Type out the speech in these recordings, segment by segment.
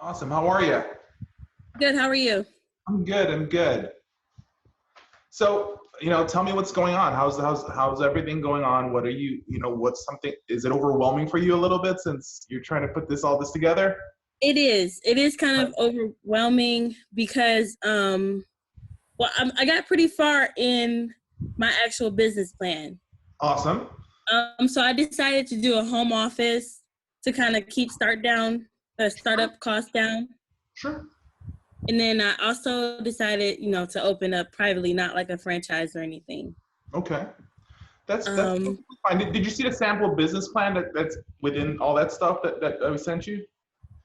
Awesome. How are you? Good. How are you? I'm good. I'm good. So, tell me what's going on. How's everything going on? What are what's something, is it overwhelming for you a little bit since you're trying to put all this together? It is. It is kind of overwhelming because, I got pretty far in my actual business plan. Awesome. So I decided to do a home office to kind of keep startup costs down. Sure. And then I also decided, to open up privately, not like a franchise or anything. Okay. That's Um, fine. Did you see the sample business plan that's within all that stuff that I sent you?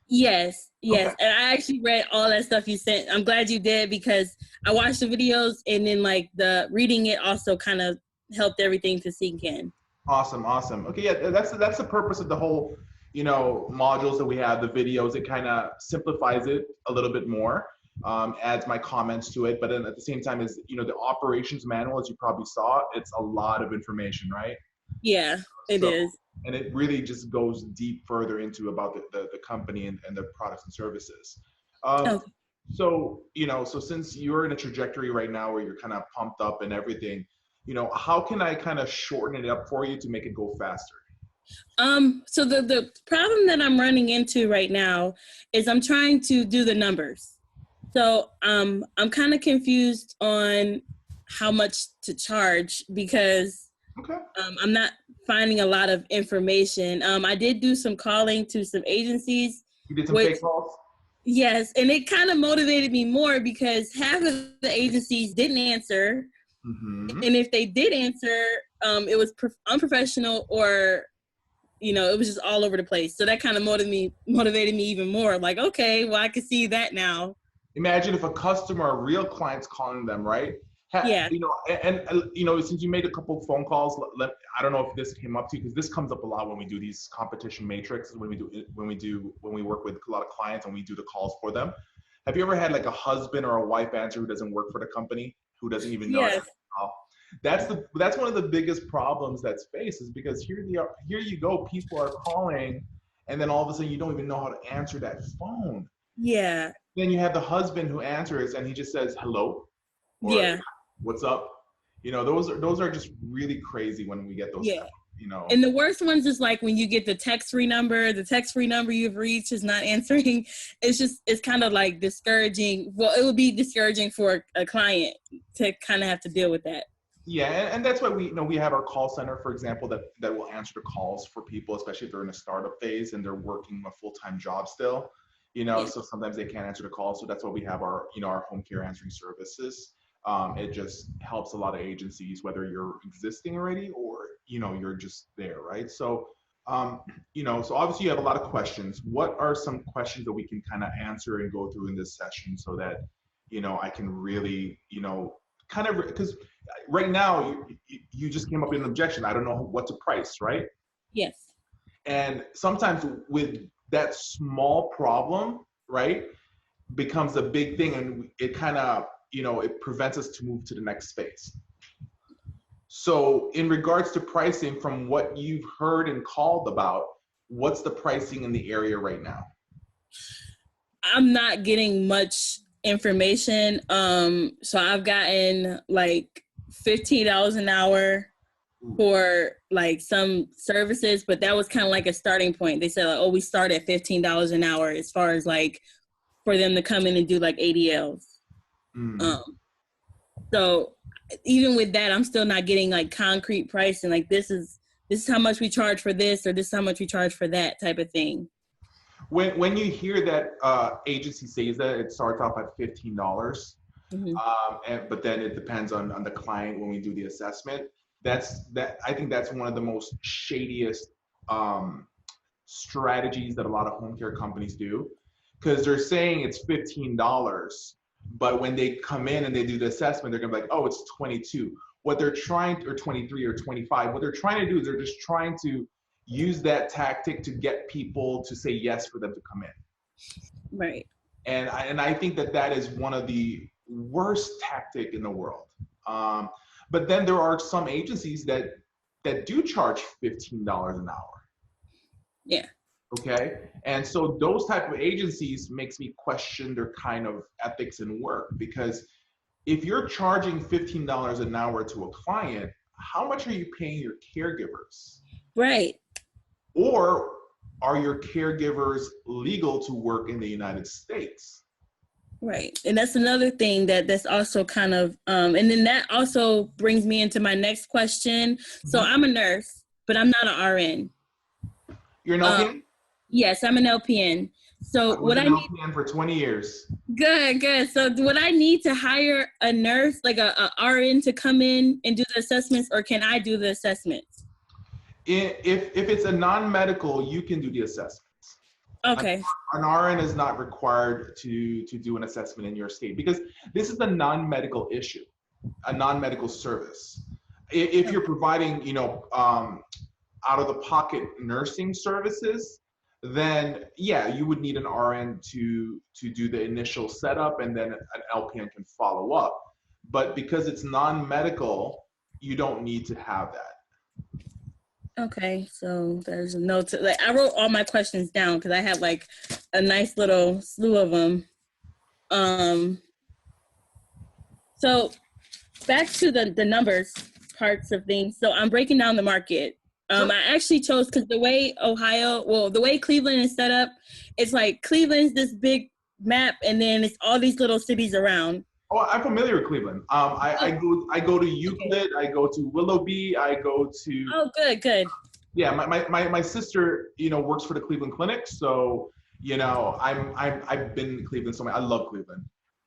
yes. Okay. And I actually read all that stuff you sent. I'm glad you did because I watched the videos and then like the reading it also kind of helped everything to sink in. Awesome. Awesome. Okay. Yeah. That's the purpose of the whole, modules that we have, the videos. It kind of simplifies it a little bit more, adds my comments to it. But then at the same time is, the operations manual, as you probably saw, it's a lot of information, right? Yeah, it So, is. and it really just goes deep further into about the company and the products and services. Um, Okay. so since you're in a trajectory right now where you're kind of pumped up and everything, how can I kind of shorten it up for you to make it go faster? So the problem that I'm running into right now is I'm trying to do the numbers. So I'm kind of confused on how much to charge because Okay. I'm not finding a lot of information. I did do some calling to some agencies, You did some which fake calls? yes, and it kind of motivated me more because half of the agencies didn't answer, Mm-hmm. and if they did answer, it was unprofessional or it was just all over the place. So that kind of motivated me even more. Like, okay, well, I can see that now. Imagine if a customer, a real client's calling them, right? Yeah. Since you made a couple of phone calls, I don't know if this came up to you because this comes up a lot when we do these competition matrices, when we work with a lot of clients and we do the calls for them. Have you ever had like a husband or a wife answer who doesn't work for the company, who doesn't even know Yes. that? That's one of the biggest problems that's faced is because here you go, people are calling, and then all of a sudden you don't even know how to answer that phone. Yeah. Then you have the husband who answers and he just says hello or Yeah. what's up. Those are just really crazy when we get those. Yeah. And the worst ones is like when you get the text-free number you've reached is not answering. It's kind of like discouraging. Well, it would be discouraging for a client to kind of have to deal with that. Yeah, and that's why we have our call center, for example, that will answer the calls for people, especially if they're in a startup phase and they're working a full-time job still. Yeah. So sometimes they can't answer the call. So that's why we have our home care answering services. It just helps a lot of agencies, whether you're existing already or you're just there, right? So obviously you have a lot of questions. What are some questions that we can kind of answer and go through in this session so that I can really kind of, because right now you just came up with an objection. I don't know what to price, right? Yes. And sometimes with that small problem, right, becomes a big thing, and it kind of it prevents us to move to the next phase. So in regards to pricing, from what you've heard and called about, what's the pricing in the area right now? I'm not getting much information. So I've gotten like $15 an hour for like some services, but that was kind of like a starting point. They said, like, oh, we start at $15 an hour as far as like for them to come in and do like ADLs. Mm. So even with that, I'm still not getting like concrete pricing. Like this is how much we charge for this, or this is how much we charge for that type of thing. When you hear that agency says that it starts off at $15, but then it depends on the client when we do the assessment. I think that's one of the most shadiest strategies that a lot of home care companies do, because they're saying it's $15, but when they come in and they do the assessment, they're gonna be like, oh, it's 22. What they're trying to, or 23 or 25, what they're trying to do is they're just trying to use that tactic to get people to say yes for them to come in. Right. And I think that is one of the worst tactic in the world. But then there are some agencies that do charge $15 an hour. Yeah. Okay. And so those type of agencies makes me question their kind of ethics and work, because if you're charging $15 an hour to a client, how much are you paying your caregivers? Right. Or are your caregivers legal to work in the United States? Right. And that's another thing that's also kind of, and then that also brings me into my next question. So Mhm. I'm a nurse, but I'm not an RN. You're an LPN? Yes, I'm an LPN. I So was what an I need, LPN for 20 years. good. So would I need to hire a nurse, like a RN to come in and do the assessments, or can I do the assessments? If it's a non-medical, you can do the assessments. An, Okay. an RN is not required to do an assessment in your state, because this is a non-medical issue, a non-medical service. If you're providing, out of the pocket nursing services, then yeah, you would need an RN to do the initial setup, and then an LPN can follow up. But because it's non-medical, you don't need to have that. Okay, so there's a note. Like I wrote all my questions down because I have like a nice little slew of them. Um, so back to the numbers parts of things. So I'm breaking down the market. Sure. I actually chose because the way Cleveland is set up, it's like Cleveland's this big map, and then it's all these little cities around. Oh, I'm familiar with Cleveland. I go to Euclid, I go to Willoughby, I go to Oh, good. yeah. My sister, works for the Cleveland Clinic, so I've been in Cleveland so much. I love Cleveland.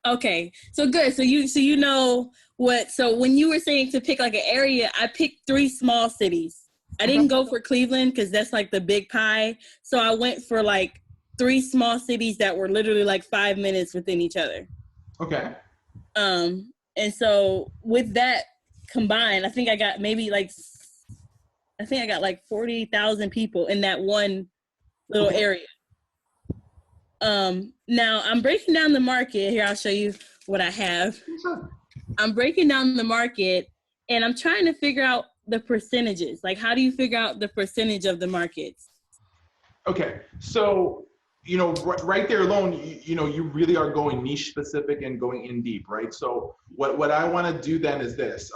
Okay, so good. So you know what? So when you were saying to pick like an area, I picked 3 small cities. I Okay. didn't go for Cleveland because that's like the big pie. So I went for like 3 small cities that were literally like 5 minutes within each other. Okay. And so with that combined, I think I got like 40,000 people in that one little Okay. area. Now I'm breaking down the market here. I'll show you what I have. Sure. I'm breaking down the market and I'm trying to figure out the percentages. Like, how do you figure out the percentage of the markets? Okay. So, right there alone, you really are going niche specific and going in deep, right? So what I want to do then is this.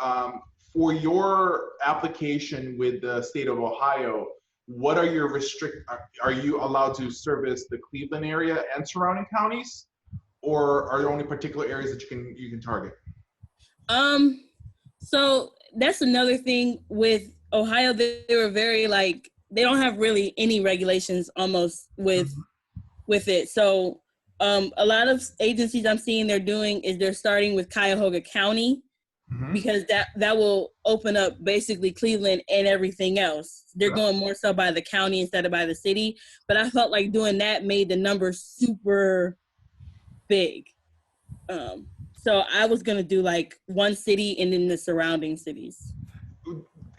For your application with the state of Ohio, what are your are you allowed to service the Cleveland area and surrounding counties, or are there only particular areas that you can target? Um, so that's another thing with Ohio. They were very like, they don't have really any regulations almost with it. So a lot of agencies I'm seeing they're starting with Cuyahoga County, Mm-hmm. because that will open up basically Cleveland and everything else. They're Yeah. going more so by the county instead of by the city. But I felt like doing that made the numbers super big. So I was gonna do like one city and then the surrounding cities.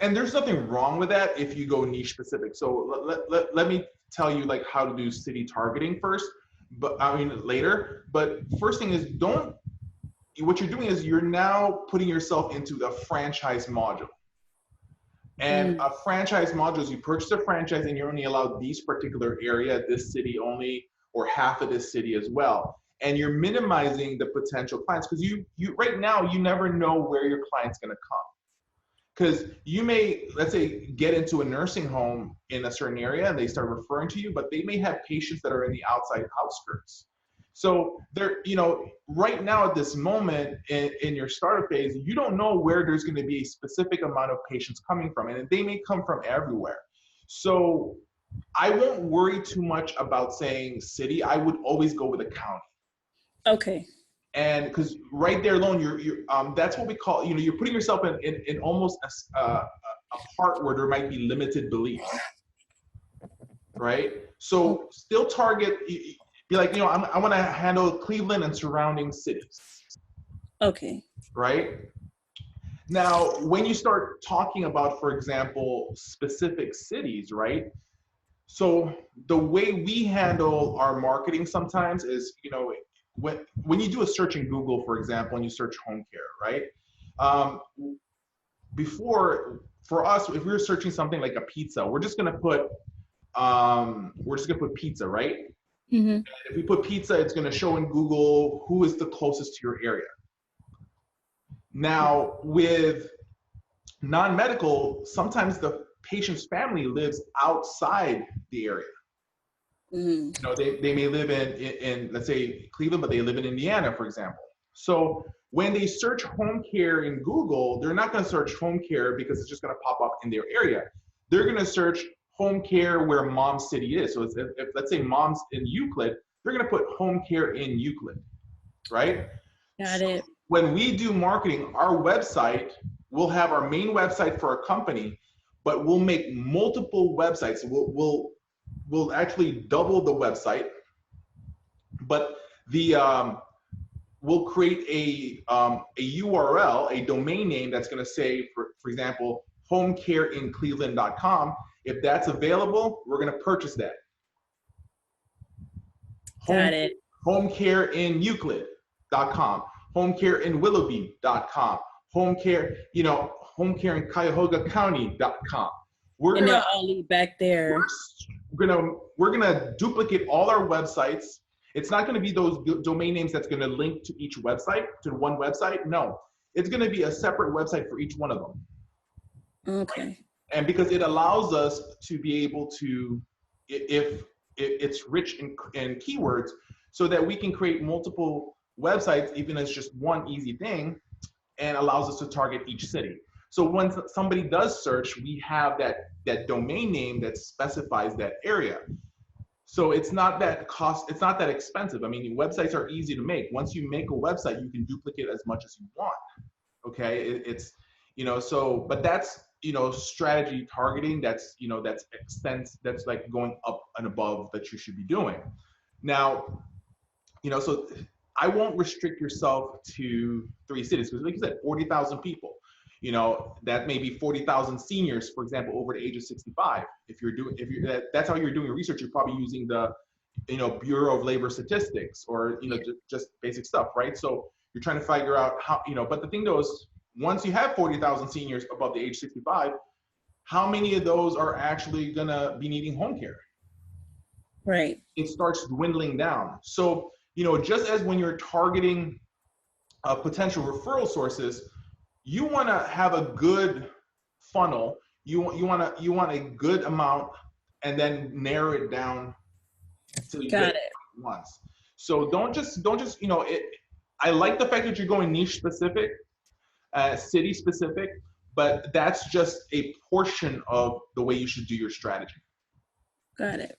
And there's nothing wrong with that if you go niche specific. So let me tell you like how to do city targeting first, but I mean later. But first thing is, don't what you're doing is you're now putting yourself into the franchise module. And a franchise module is you purchase a franchise and you're only allowed these particular area, this city only, or half of this city as well. And you're minimizing the potential clients, because you right now you never know where your client's going to come. Because you may, let's say, get into a nursing home in a certain area and they start referring to you, but they may have patients that are in the outside outskirts. So they're, right now at this moment in your startup phase, you don't know where there's going to be a specific amount of patients coming from, and they may come from everywhere. So I won't worry too much about saying city. I would always go with a county. Okay. And because right there alone, that's what we call, you're putting yourself in almost a part where there might be limited beliefs, right? So still target, be like, I want to handle Cleveland and surrounding cities. Okay. Right? Now, when you start talking about, for example, specific cities, right? So the way we handle our marketing sometimes is, when you do a search in Google, for example, and you search home care, right? Before, for us, if we were searching something like a pizza, we're just going to put we're just gonna put pizza, right? Mm-hmm. If we put pizza, it's gonna show in Google who is the closest to your area. Now, with non-medical, sometimes the patient's family lives outside the area. Mm-hmm. You know, they may live in let's say Cleveland, but they live in Indiana, for example. So when they search home care in Google, they're not going to search home care because it's just going to pop up in their area. They're going to search home care where mom's city is. So if let's say mom's in Euclid, they're going to put home care in Euclid, right? Got So it. when we do marketing, our website, we'll have our main website for our company, but we'll make multiple websites. We'll actually double the website, but the we'll create a URL, a domain name that's going to say, for example, homecareincleveland.com. If that's available, we're going to purchase that. Got it. Homecareineuclid.com, homecareinwilloughby.com, homecare, homecare in Cuyahoga County.com. And they'll all lead back there. We're gonna duplicate all our websites. It's not going to be those domain names that's going to link to each website, to one website. No, it's going to be a separate website for each one of them. Okay. And because it allows us to be able to, if it's rich in keywords, so that we can create multiple websites, even as just one easy thing, and allows us to target each city. So when somebody does search, we have that domain name that specifies that area. So it's not that expensive. I mean, websites are easy to make. Once you make a website, you can duplicate as much as you want. Okay, but that's, strategy targeting. That's expense. That's like going up and above that you should be doing. Now, so I won't restrict yourself to 3 cities because, like you said, 40,000 people. That may be 40,000 seniors, for example, over the age of 65. That's how you're doing your research, you're probably using the, Bureau of Labor Statistics or, just basic stuff, right? So you're trying to figure out how, but the thing though is, once you have 40,000 seniors above the age 65, how many of those are actually gonna be needing home care? Right. It starts dwindling down. So, just as when you're targeting potential referral sources, you want to have a good funnel. You want a good amount, and then narrow it down till you get it once. So don't just I like the fact that you're going niche specific, city specific, but that's just a portion of the way you should do your strategy. Got it.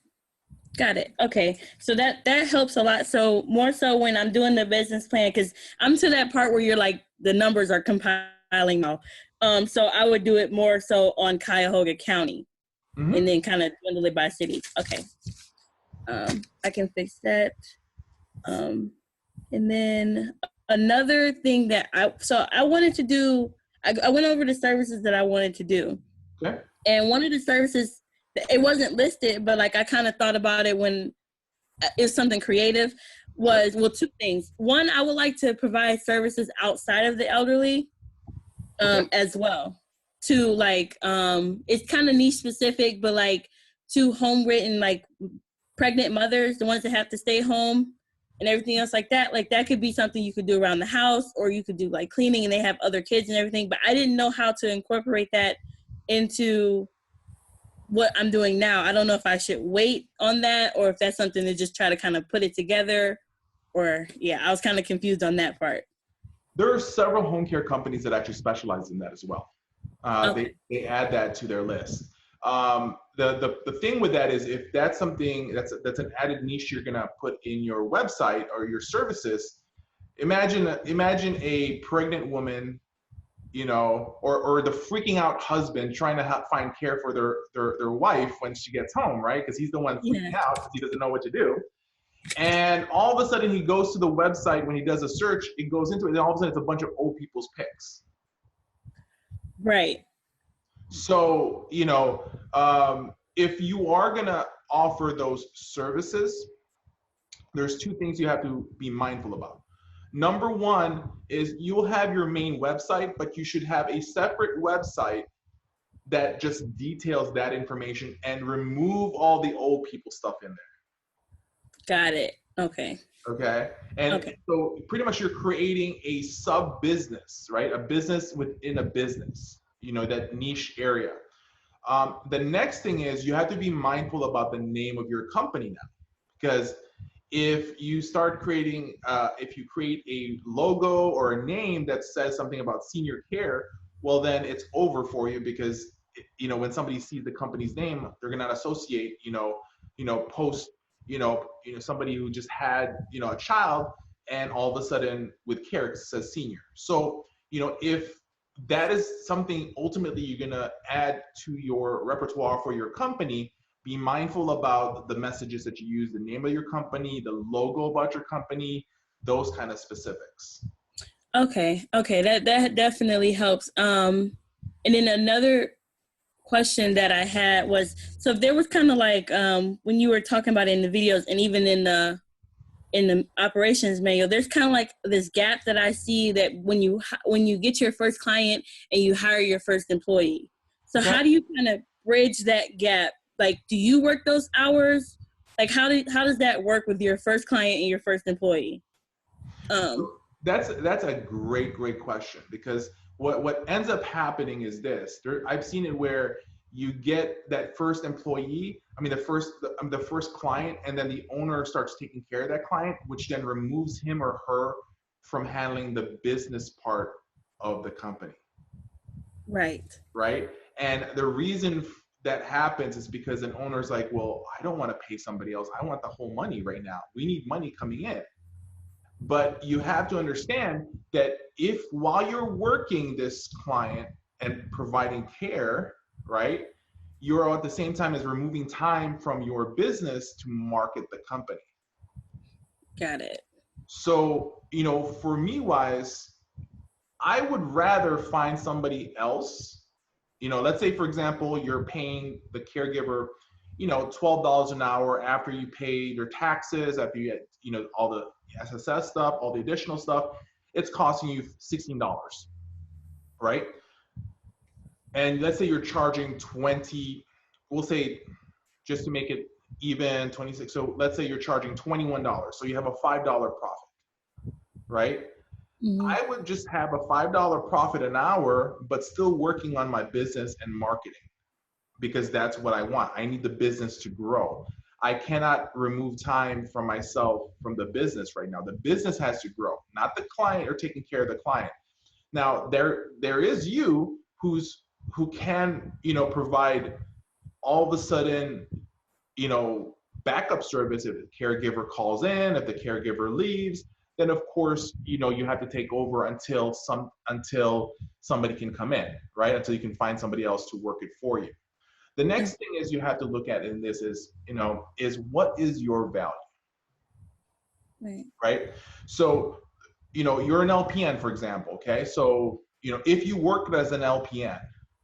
Okay. So that helps a lot. So more so when I'm doing the business plan, because I'm to that part where you're like, the numbers are compiling now. So I would do it more so on Cuyahoga County, mm-hmm. and then kind of dwindle it by city. Okay. I can fix that. And then another thing that I wanted to do, I went over the services that I wanted to do. Okay. And one of the services, it wasn't listed, but like I kind of thought about it when it's something creative, was, well, 2 things. One, I would like to provide services outside of the elderly as well, to like, it's kind of niche specific, but like to home written, like pregnant mothers, the ones that have to stay home and everything else like that could be something you could do around the house, or you could do like cleaning and they have other kids and everything. But I didn't know how to incorporate that into what I'm doing now. I don't know if I should wait on that or if that's something to just try to kind of put it together, or I was kind of confused on that part. There are several home care companies that actually specialize in that as well. Okay. They add that to their list. The thing with that is, if that's something that's an added niche you're gonna put in your website or your services, imagine a pregnant woman, or the freaking out husband trying to find care for their wife when she gets home, right? Because he's the one freaking out because he doesn't know what to do. And all of a sudden he goes to the website when he does a search, it goes into it, and all of a sudden it's a bunch of old people's pics. Right. So, if you are going to offer those services, there's 2 things you have to be mindful about. Number 1 is you'll have your main website, but you should have a separate website that just details that information and remove all the old people stuff in there. Got it. Okay. Okay. And Okay. so pretty much you're creating a sub business, right? A business within a business, that niche area. The next thing is you have to be mindful about the name of your company now, because if you start creating, if you create a logo or a name that says something about senior care, well, then it's over for you, because, when somebody sees the company's name, they're going to associate, post, somebody who just had, a child, and all of a sudden with care, it says senior. So, if that is something ultimately you're going to add to your repertoire for your company, be mindful about the messages that you use, the name of your company, the logo about your company, those kind of specifics. Okay. That definitely helps. And then another question that I had was, so if there was kind of like, when you were talking about it in the videos and even in the operations manual, there's kind of like this gap that I see, that when you get your first client and you hire your first employee. So Okay. How do you kind of bridge that gap? Like, do you work those hours? Like, how does that work with your first client and your first employee? That's a great question, because what ends up happening is this. I've seen it where you get that first employee, the first client, and then the owner starts taking care of that client, which then removes him or her from handling the business part of the company. Right. And the reason that happens is because an owner's like, well, I don't want to pay somebody else. I want the whole money right now. We need money coming in. But you have to understand that if while you're working this client and providing care, right, you're at the same time as removing time from your business to market the company. Got it. So, for me wise, I would rather find somebody else. Let's say, for example, you're paying the caregiver, $12 an hour after you pay your taxes, after you get, all the SSS stuff, all the additional stuff, it's costing you $16, right? And let's say you're charging 20, we'll say, just to make it even, 26. So let's say you're charging $21. So you have a $5 profit, right? Mm-hmm. I would just have a $5 profit an hour, but still working on my business and marketing, because that's what I want. I need the business to grow. I cannot remove time from myself from the business right now. The business has to grow, not the client or taking care of the client. Now, there is you who can, provide all of a sudden, backup service if the caregiver calls in, if the caregiver leaves, then of course, you have to take over until somebody can come in, right? Until you can find somebody else to work it for you. The next thing is you have to look at in this is what is your value? Right? So, you're an LPN, for example, okay? So, if you work as an LPN,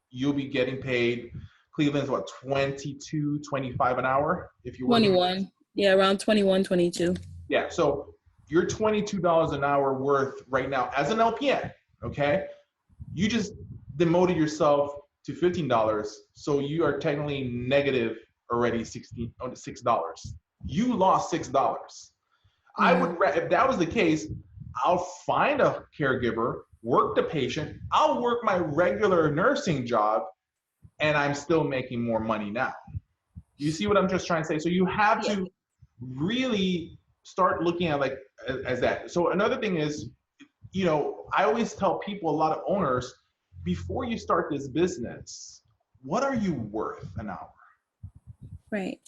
you'll be getting paid, Cleveland's what, 22, 25 an hour? If you're 21. Yeah, around 21, 22. Yeah, so you're $22 an hour worth right now as an LPN, okay? You just demoted yourself to $15, so you are technically negative already $6. You lost $6. Mm-hmm. I would, if that was the case, I'll find a caregiver, work the patient, I'll work my regular nursing job, and I'm still making more money now. You see what I'm just trying to say? So you have to really start looking at as that. So another thing is, I always tell people, a lot of owners, before you start this business, what are you worth an hour? Right.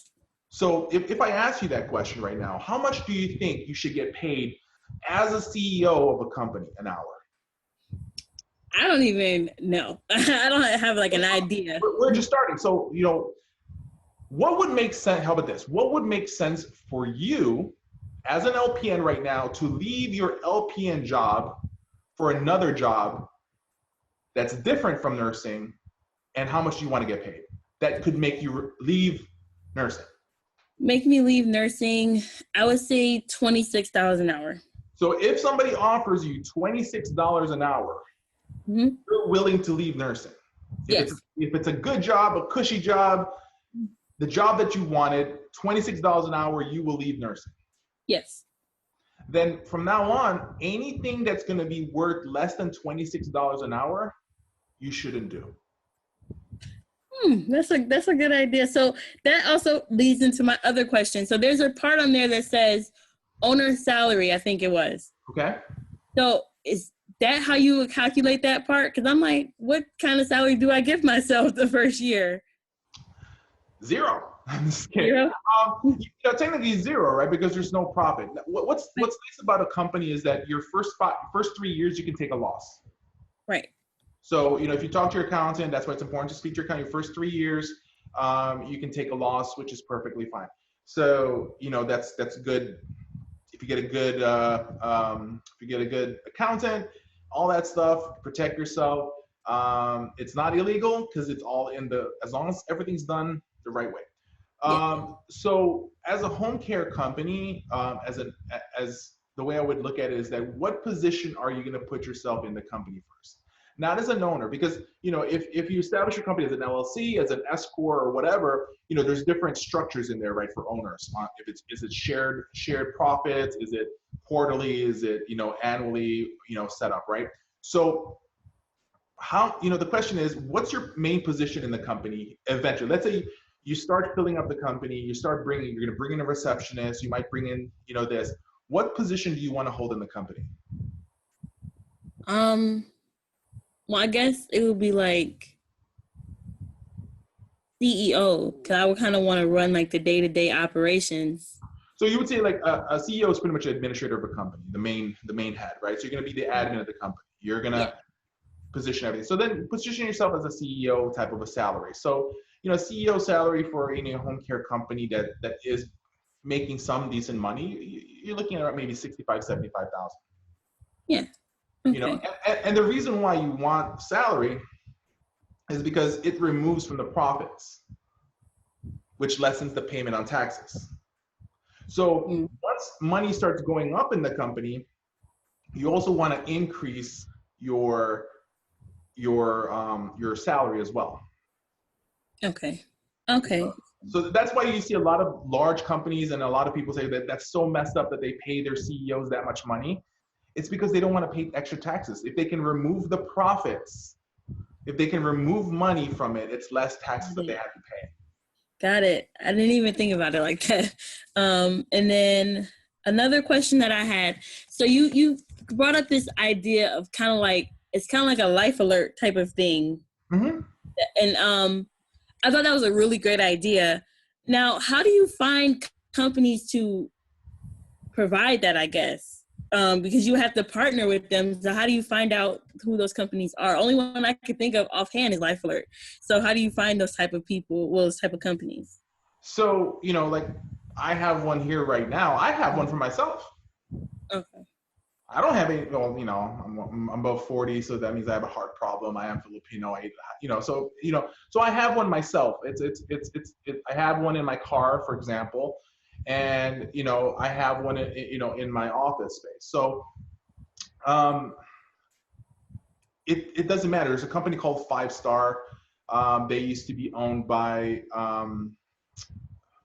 So if I ask you that question right now, how much do you think you should get paid as a CEO of a company an hour? I don't even know. I don't have an idea. We're just starting. So, what would make sense? How about this? What would make sense for you as an LPN right now to leave your LPN job for another job that's different from nursing, and how much do you want to get paid? That could make you leave nursing. Make me leave nursing, I would say $26 an hour. So if somebody offers you $26 an hour, mm-hmm. you're willing to leave nursing. Yes. If it's a good job, a cushy job, the job that you wanted, $26 an hour, you will leave nursing. Yes. Then from now on, anything that's going to be worth less than $26 an hour, you shouldn't do. That's a good idea. So that also leads into my other question. So there's a part on there that says owner salary, I think it was. Okay. So is that how you would calculate that part? Because I'm like, what kind of salary do I give myself the first year? Zero. I'm just kidding. Zero? Technically zero, right? Because there's no profit. What's nice about a company is that your first 3 years you can take a loss. Right. So, if you talk to your accountant, that's why it's important to speak to your accountant. Your first 3 years, you can take a loss, which is perfectly fine. So, that's good. If you get a good accountant, all that stuff, protect yourself. It's not illegal because it's all as long as everything's done the right way. So as a home care company, as the way I would look at it is that what position are you going to put yourself in the company first? Not as an owner, because if you establish your company as an LLC, as an S corp or whatever, there's different structures in there, right, for owners. Is it shared profits? Is it quarterly? Is it annually set up, right? So how the question is, what's your main position in the company eventually? Let's say you start filling up the company, you're going to bring in a receptionist, you might bring in this. What position do you want to hold in the company? Well, I guess it would be like CEO, because I would kind of want to run like the day-to-day operations. So you would say like a CEO is pretty much an administrator of a company, the main head, right? So you're going to be the admin of the company. You're going to position everything. So then position yourself as a CEO type of a salary. So CEO salary for any home care company that is making some decent money, you're looking at maybe $65,000, $75,000. Yeah. Okay. And the reason why you want salary is because it removes from the profits, which lessens the payment on taxes. So once money starts going up in the company, you also want to increase your salary as well. Okay. So that's why you see a lot of large companies and a lot of people say that that's so messed up that they pay their CEOs that much money. It's because they don't want to pay extra taxes. If they can remove the profits, if they can remove money from it, it's less taxes that they have to pay. Got it. I didn't even think about it like that. And then another question that I had. So you brought up this idea of it's kind of like a life alert type of thing. Mm-hmm. And I thought that was a really great idea. Now, how do you find companies to provide that, I guess? Because you have to partner with them. So how do you find out who those companies are? Only one I could think of offhand is Life Alert. So how do you find those type of people, those type of companies? So, like I have one here right now. I have one for myself. Okay. I don't have any, I'm above 40, so that means I have a heart problem. I am Filipino, so I have one myself. I have one in my car, for example. And, I have one, in my office space. So it doesn't matter. There's a company called 5 Star. They used to be owned by,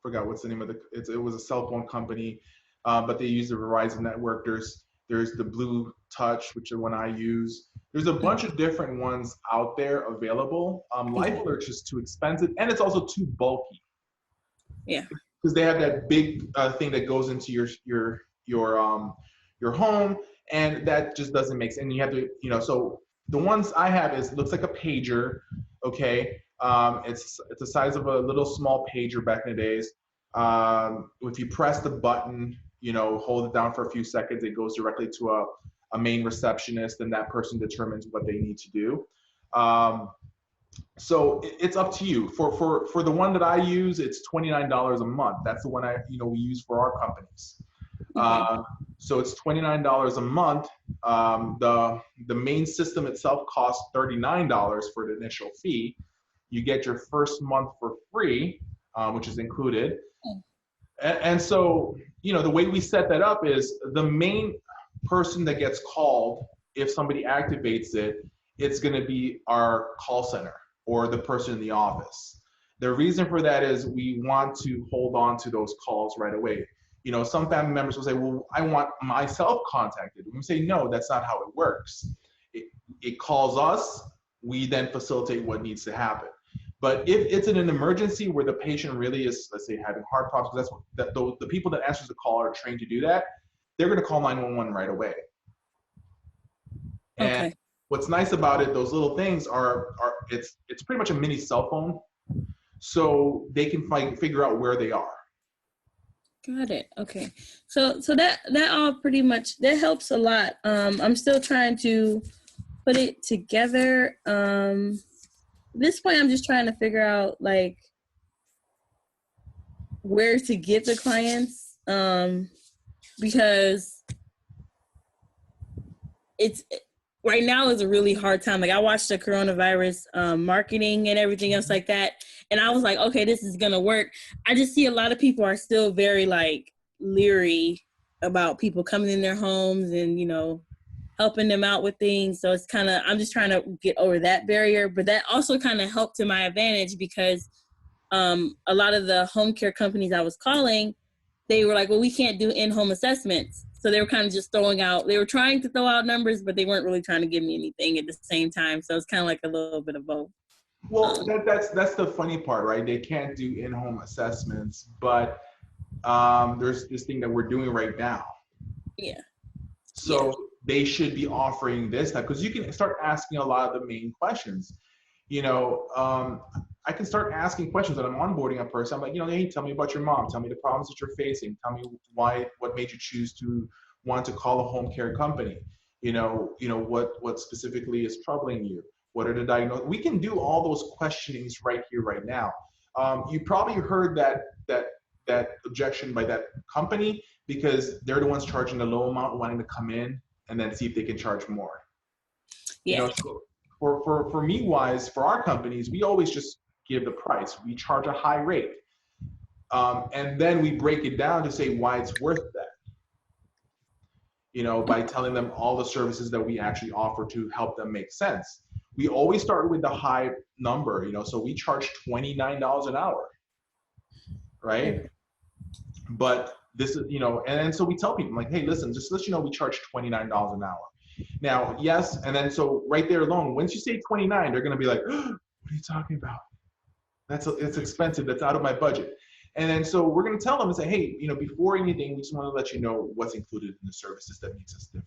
forgot what's the name of it was a cell phone company, but they use the Verizon network. There's the Blue Touch, which is one I use. There's a bunch of different ones out there available. Life Alert's just too expensive, and it's also too bulky. Yeah. Because they have that big thing that goes into your home, and that just doesn't make sense. And you have to, so the ones I have looks like a pager, okay? It's the size of a little small pager back in the days. If you press the button, hold it down for a few seconds, it goes directly to a main receptionist, and that person determines what they need to do. So it's up to you. For the one that I use, it's $29 a month. That's the one we use for our companies. Okay. So it's $29 a month. The main system itself costs $39 for the initial fee. You get your first month for free, which is included. And so, the way we set that up is the main person that gets called, if somebody activates it, it's going to be our call center or the person in the office. The reason for that is we want to hold on to those calls right away. You know, some family members will say, well, I want myself contacted. We say, no, that's not how it works. It calls us, we then facilitate what needs to happen. But if it's in an emergency where the patient really is, let's say, having heart problems, that's what, the people that answers the call are trained to do that. They're going to call 911 right away. And Okay. what's nice about it, those little things are it's pretty much a mini cell phone, so they can figure out where they are. Got it. Okay. So that all pretty much, that helps a lot. I'm still trying to put it together. At this point, I'm just trying to figure out like where to get the clients, because it's right now is a really hard time. Like I watched the coronavirus marketing and everything else like that, and I was like, okay, this is gonna work. I just see a lot of people are still very like leery about people coming in their homes and, you know, helping them out with things. So it's kind of, I'm just trying to get over that barrier, but that also kind of helped to my advantage because a lot of the home care companies I was calling, they were like, well, we can't do in-home assessments. So they were kind of just they were trying to throw out numbers, but they weren't really trying to give me anything at the same time. So it's kind of like a little bit of both. Well, that's the funny part, right? They can't do in-home assessments, but there's this thing that we're doing right now. Yeah. So yeah. they should be offering this stuff because you can start asking a lot of the main questions. You know, I can start asking questions when I'm onboarding a person. I'm like, you know, hey, tell me about your mom. Tell me the problems that you're facing. Tell me what made you choose to want to call a home care company. You know, what specifically is troubling you. What are the diagnoses? We can do all those questionings right here, right now. You probably heard that objection by that company because they're the ones charging the low amount, wanting to come in and then see if they can charge more. Yeah. You know, so for me wise, for our companies, we always just give the price. We charge a high rate. And then we break it down to say why it's worth that. You know, by telling them all the services that we actually offer to help them make sense. We always start with the high number, you know, so we charge $29 an hour, right? But this is, you know, and then so we tell people, like, hey, listen, just let you know we charge $29 an hour. Now, yes, and then so right there alone, once you say 29, they're going to be like, oh, what are you talking about? It's expensive. That's out of my budget. And then so we're going to tell them and say, hey, you know, before anything, we just want to let you know what's included in the services that makes us different.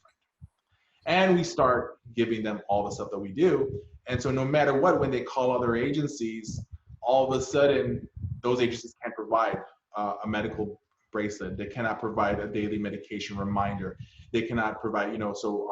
And we start giving them all the stuff that we do. And so no matter what, when they call other agencies, all of a sudden, those agencies can't provide a medical bracelet. They cannot provide a daily medication reminder. They cannot provide, you know, so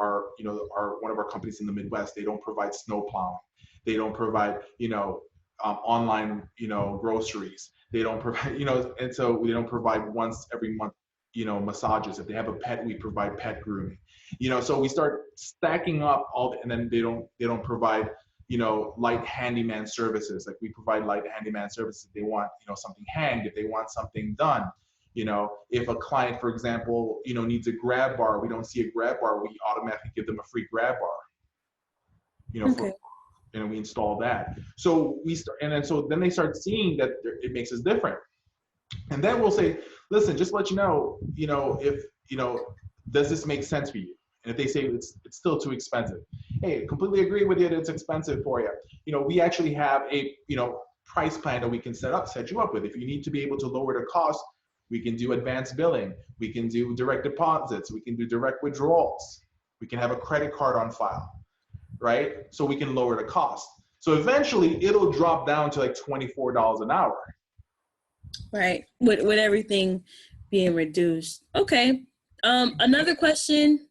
one of our companies in the Midwest, they don't provide snow plowing. They don't provide, you know, online, you know, groceries. They don't provide, you know, and so we don't provide once every month, you know, massages. If they have a pet, we provide pet grooming. You know, so we start stacking up and then they don't provide, you know, light handyman services. Like we provide light handyman services if they want, you know, something hanged, if they want something done. You know, if a client, for example, you know, needs a grab bar, we don't see a grab bar, we automatically give them a free grab bar. You know, Okay. and we install that. So we start, and then they start seeing that it makes us different. And then we'll say, listen, just to let you know, if, you know, does this make sense for you? And if they say it's still too expensive, hey, completely agree with you that it's expensive for you. You know, we actually have a, you know, price plan that we can set you up with. If you need to be able to lower the cost, we can do advanced billing. We can do direct deposits. We can do direct withdrawals. We can have a credit card on file, right? So we can lower the cost. So eventually it'll drop down to like $24 an hour. Right. With everything being reduced. Okay. Another question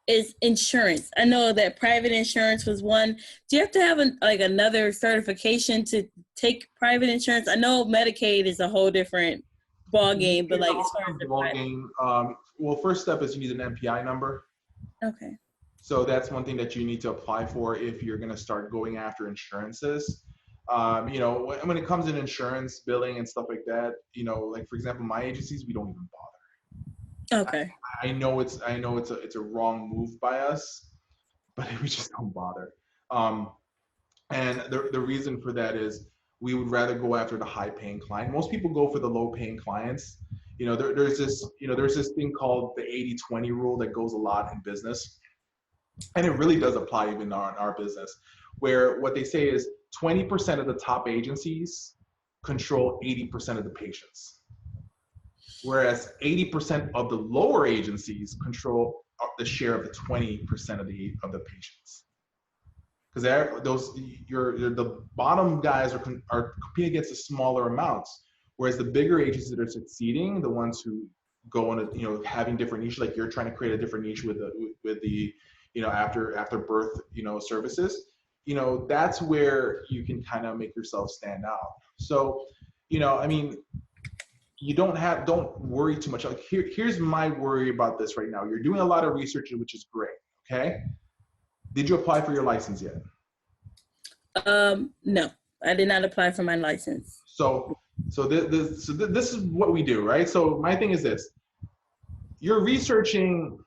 is insurance. I know that private insurance was one. Do you have to have another certification to take private insurance? I know Medicaid is a whole different ball game, but like as far as the ball game, well, first step is you need an MPI number. Okay. So that's one thing that you need to apply for if you're going to start going after insurances. You know, when it comes in insurance, billing, and stuff like that, you know, like for example, my agencies, we don't even bother. Okay. I know it's a wrong move by us, but we just don't bother. And the reason for that is we would rather go after the high paying client. Most people go for the low paying clients. There's this thing called the 80-20 rule that goes a lot in business. And it really does apply even in our business, where what they say is 20% of the top agencies control 80% of the patients, whereas 80% of the lower agencies control the share of the 20% of the patients. Because the bottom guys are competing against the smaller amounts, whereas the bigger agencies that are succeeding, the ones who go into having different niches, like you're trying to create a different niche with the after birth services, that's where you can kind of make yourself stand out. So I mean, don't worry too much. Like here's my worry about this right now. You're doing a lot of research, which is great. Okay. Did you apply for your license yet? No, I did not apply for my license. So this is what we do, right? So my thing is this: you're researching,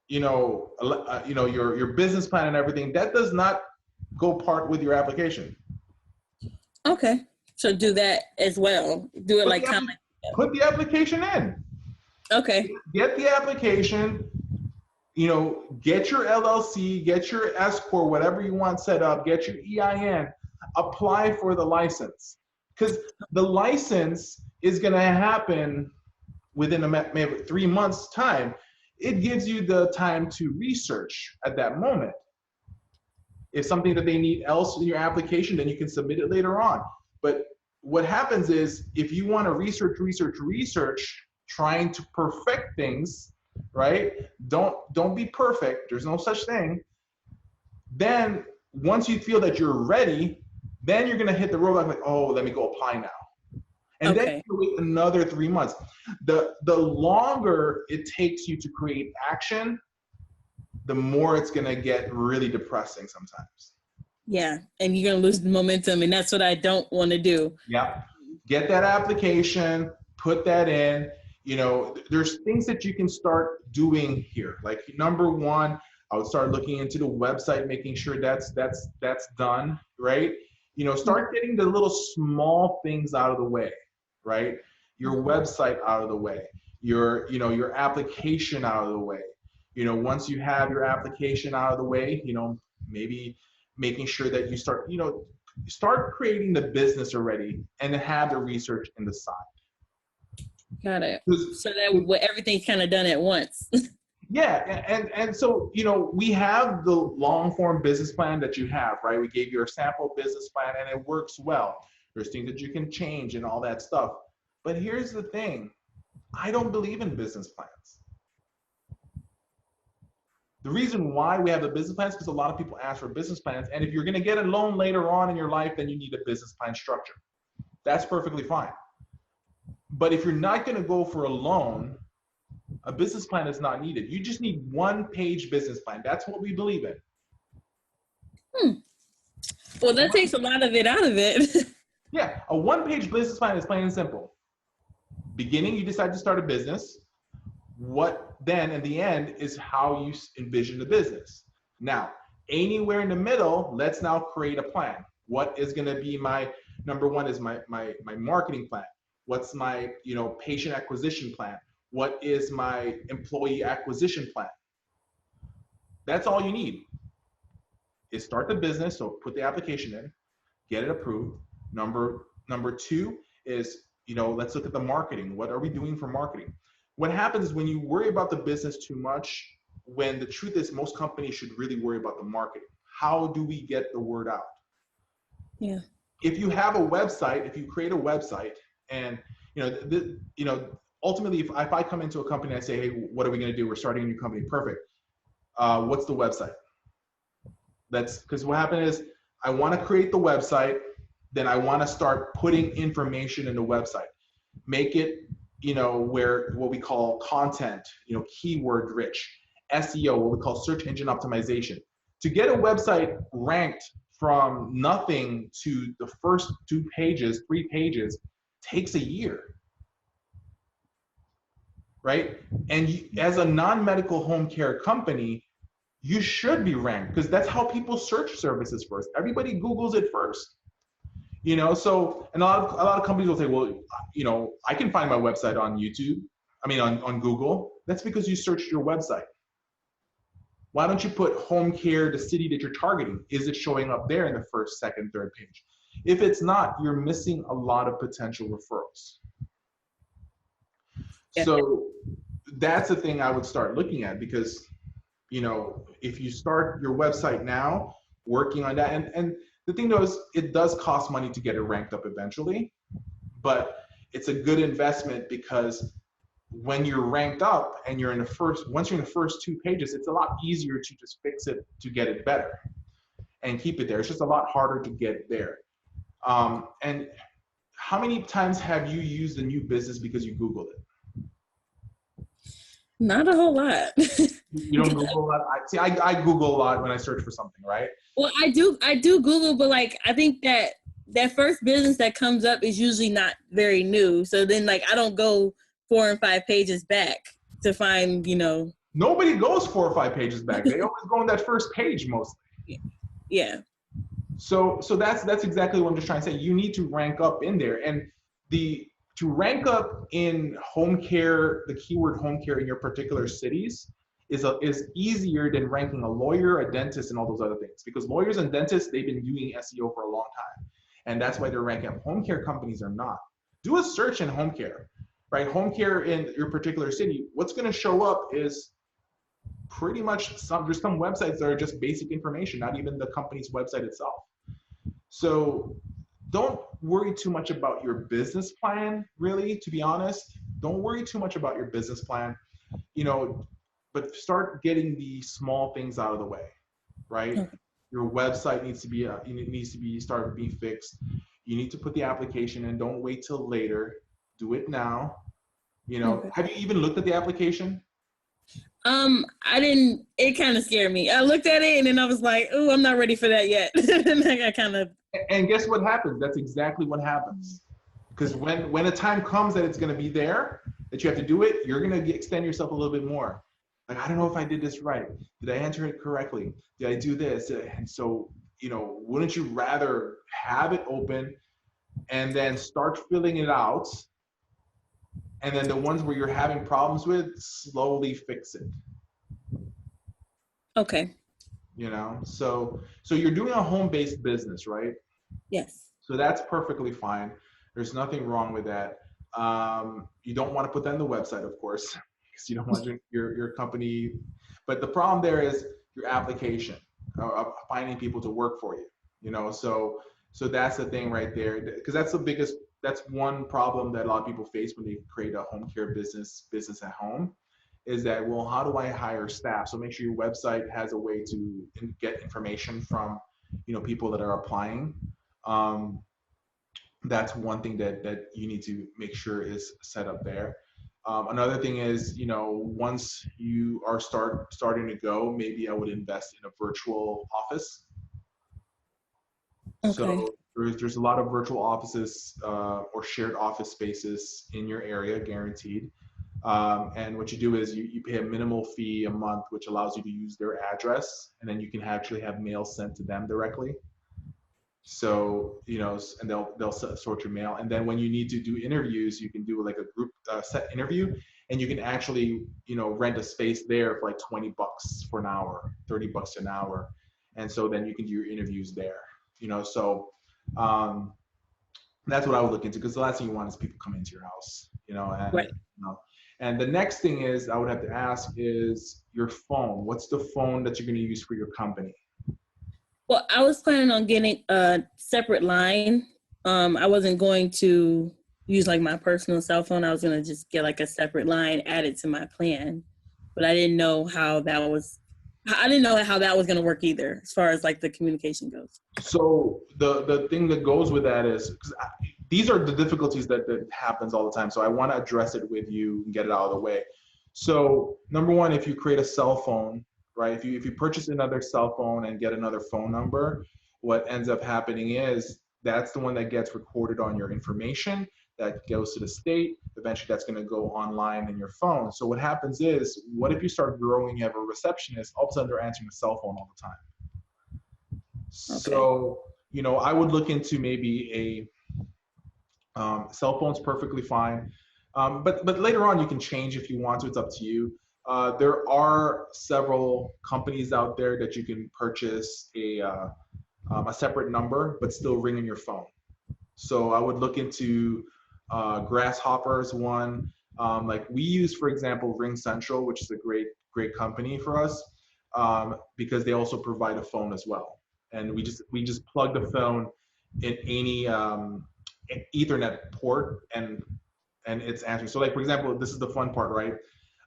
your business plan and everything. That does not go part with your application. Okay, so do that as well. Do it like comment. Put the application in. Okay. Get the application. Get your LLC, get your S corp, whatever you want set up, get your EIN, apply for the license. Because the license is going to happen within maybe 3 months' time. It gives you the time to research at that moment. If something that they need else in your application, then you can submit it later on. But what happens is if you want to research, trying to perfect things, right? Don't be perfect. There's no such thing. Then once you feel that you're ready, then you're gonna hit the road like, oh, let me go apply now. And then you wait another 3 months. The longer it takes you to create action, the more it's gonna get really depressing sometimes. Yeah, and you're gonna lose the momentum, and that's what I don't want to do. Yeah, get that application, put that in. There's things that you can start doing here. Like number one, I would start looking into the website, making sure that's done, right? Start getting the little small things out of the way, right? Your website out of the way, your application out of the way. Once you have your application out of the way, maybe making sure that you start creating the business already and have the research in the side. Got it. So that everything's kind of done at once. Yeah, and so we have the long form business plan that you have, right? We gave you a sample business plan and it works well. There's things that you can change and all that stuff. But here's the thing: I don't believe in business plans. The reason why we have the business plans is because a lot of people ask for business plans, and if you're going to get a loan later on in your life, then you need a business plan structure. That's perfectly fine. But if you're not going to go for a loan, a business plan is not needed. You just need one-page business plan. That's what we believe in. Well, that takes a lot of it out of it. Yeah, a one-page business plan is plain and simple. Beginning, you decide to start a business. What then, in the end, is how you envision the business. Now, anywhere in the middle, let's now create a plan. What is going to be my number one is my marketing plan. What's my patient acquisition plan? What is my employee acquisition plan? That's all you need. Is start the business, so put the application in, get it approved. Number two is, let's look at the marketing. What are we doing for marketing? What happens is when you worry about the business too much, when the truth is most companies should really worry about the marketing. How do we get the word out? Yeah. If you have a website, if you create a website, and ultimately, if I come into a company and I say, hey, what are we going to do? We're starting a new company. Perfect. What's the website? That's because what happened is I want to create the website. Then I want to start putting information in the website. Make it, where what we call content, keyword rich, SEO, what we call search engine optimization. To get a website ranked from nothing to the first 3 pages takes a year. Right? And as a non-medical home care company, you should be ranked because that's how people search services first. Everybody Googles it first. So and a lot of companies will say, well, I can find my website on YouTube. I mean on Google. That's because you searched your website. Why don't you put home care, the city that you're targeting? Is it showing up there in the first, second, third page? If it's not, you're missing a lot of potential referrals. Yeah. So that's the thing I would start looking at because, if you start your website now, working on that, and the thing though is it does cost money to get it ranked up eventually, but it's a good investment because when you're ranked up and once you're in the first 2 pages, it's a lot easier to just fix it to get it better and keep it there. It's just a lot harder to get there. And how many times have you used a new business because you Googled it? Not a whole lot. You don't Google a lot? I Google a lot when I search for something, right? Well, I do Google, but like I think that first business that comes up is usually not very new. So then like I don't go 4 and 5 pages back to find, Nobody goes 4 or 5 pages back. They always go on that first page mostly. Yeah. So that's exactly what I'm just trying to say. You need to rank up in there, and to rank up in home care, the keyword home care in your particular cities is easier than ranking a lawyer, a dentist, and all those other things. Because lawyers and dentists, they've been doing SEO for a long time, and that's why they're ranking up. Home care companies are not. Do a search in home care, right? Home care in your particular city. What's going to show up is pretty much there's some websites that are just basic information, not even the company's website itself. So don't worry too much about your business plan, really, to be honest. Don't worry too much about your business plan, but start getting the small things out of the way, right? Okay. Your website needs to be started being fixed. You need to put the application in. Don't wait till later. Do it now. Okay. Have you even looked at the application? I didn't. It kind of scared me. I looked at it and then I was like, "Oh, I'm not ready for that yet." I kind of. And guess what happens? That's exactly what happens. Because when a time comes that it's going to be there, that you have to do it, you're going to extend yourself a little bit more. Like, I don't know if I did this right. Did I enter it correctly? Did I do this? And so, wouldn't you rather have it open and then start filling it out? And then the ones where you're having problems with, slowly fix it. Okay. So you're doing a home-based business, right? Yes. So that's perfectly fine. There's nothing wrong with that. You don't want to put that on the website, of course, because you don't want your company. But the problem there is your application of finding people to work for you. So that's the thing right there, because that's one problem that a lot of people face when they create a home care business at home, is that, well, how do I hire staff? So make sure your website has a way to get information from, people that are applying. That's one thing that you need to make sure is set up there. Another thing is, once you are starting to go, maybe I would invest in a virtual office. Okay. So there's a lot of virtual offices or shared office spaces in your area, guaranteed. And what you do is you pay a minimal fee a month, which allows you to use their address, and then you can actually have mail sent to them directly. So, and they'll sort your mail. And then when you need to do interviews, you can do like a group set interview, and you can actually, rent a space there for like $20 for an hour, $30 an hour. And so then you can do your interviews there. So that's what I would look into, because the last thing you want is people coming into your house, and, right. And the next thing is I would have to ask is your phone. What's the phone that you're going to use for your company? Well, I was planning on getting a separate line. I wasn't going to use like my personal cell phone. I was going to just get like a separate line added to my plan, but I didn't know how that was going to work either, as far as like the communication goes. So the thing that goes with that is, because these are the difficulties that happens all the time. So I want to address it with you and get it out of the way. So number one, if you create a cell phone, right? If you purchase another cell phone and get another phone number, what ends up happening is that's the one that gets recorded on your information. that goes to the state. Eventually that's going to go online in your phone. So what happens is, what if you start growing, you have a receptionist, all of a sudden they're answering the cell phone all the time. Okay. So, I would look into maybe cell phone's perfectly fine. But later on you can change if you want to, it's up to you. There are several companies out there that you can purchase a separate number, but still ring in your phone. So I would look into Grasshopper's one. Like we use, for example, Ring Central, which is a great company for us, because they also provide a phone as well. And we just plug the phone in any Ethernet port, and it's answering. So like, for example, this is the fun part, right?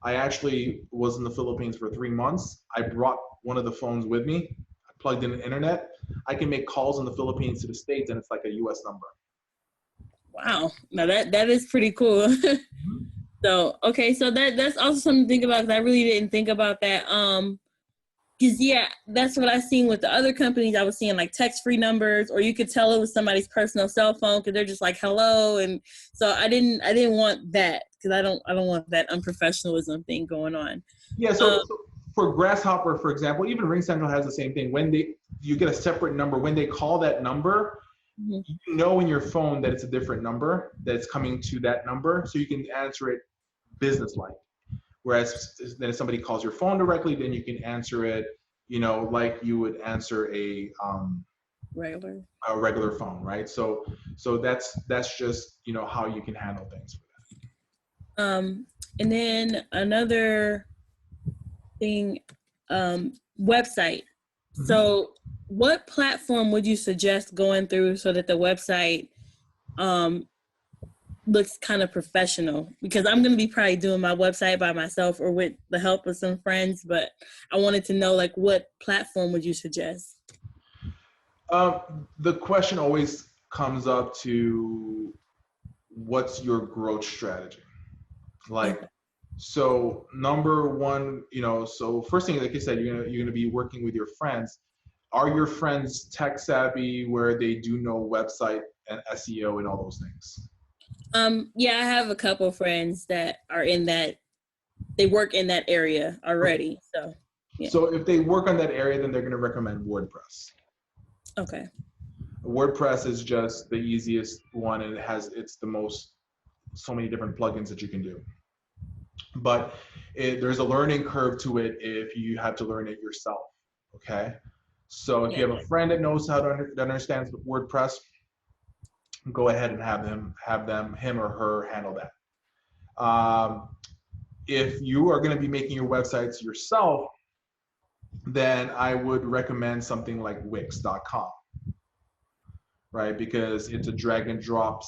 I actually was in the Philippines for 3 months. I brought one of the phones with me. I plugged in the internet. I can make calls in the Philippines to the States, and it's like a US number. Wow. Now that is pretty cool. So, okay. So that's also something to think about, because I really didn't think about that. Because yeah, that's what I seen with the other companies. I was seeing like text-free numbers, or you could tell it was somebody's personal cell phone because they're just like hello, and so I didn't want that, because I don't want that unprofessionalism thing going on. Yeah. So for Grasshopper, for example, even Ring Central has the same thing. When you get a separate number, when they call that number, Mm-hmm. you know in your phone that it's a different number that's coming to that number, so you can answer it business-like. Whereas then if somebody calls your phone directly, then you can answer it, like you would answer a regular phone, right? So that's just how you can handle things. And then another thing, website. Mm-hmm. So what platform would you suggest going through so that the website looks kind of professional? Because I'm going to be probably doing my website by myself or with the help of some friends, but I wanted to know, like, what platform would you suggest? The question always comes up to, what's your growth strategy? Like, so number one, so first thing, like you said, you're gonna be working with your friends. Are your friends tech savvy where they do know website and SEO and all those things? Yeah, I have a couple friends that are in that, they work in that area already. So, yeah. So if they work on that area, then they're going to recommend WordPress. Okay. WordPress is just the easiest one, and it's the most, so many different plugins that you can do. But there's a learning curve to it if you have to learn it yourself. Okay. So if you have a friend that knows how that understands WordPress, go ahead and have him or her handle that. If you are going to be making your websites yourself, then I would recommend something like Wix.com, right? Because it's a drag and drop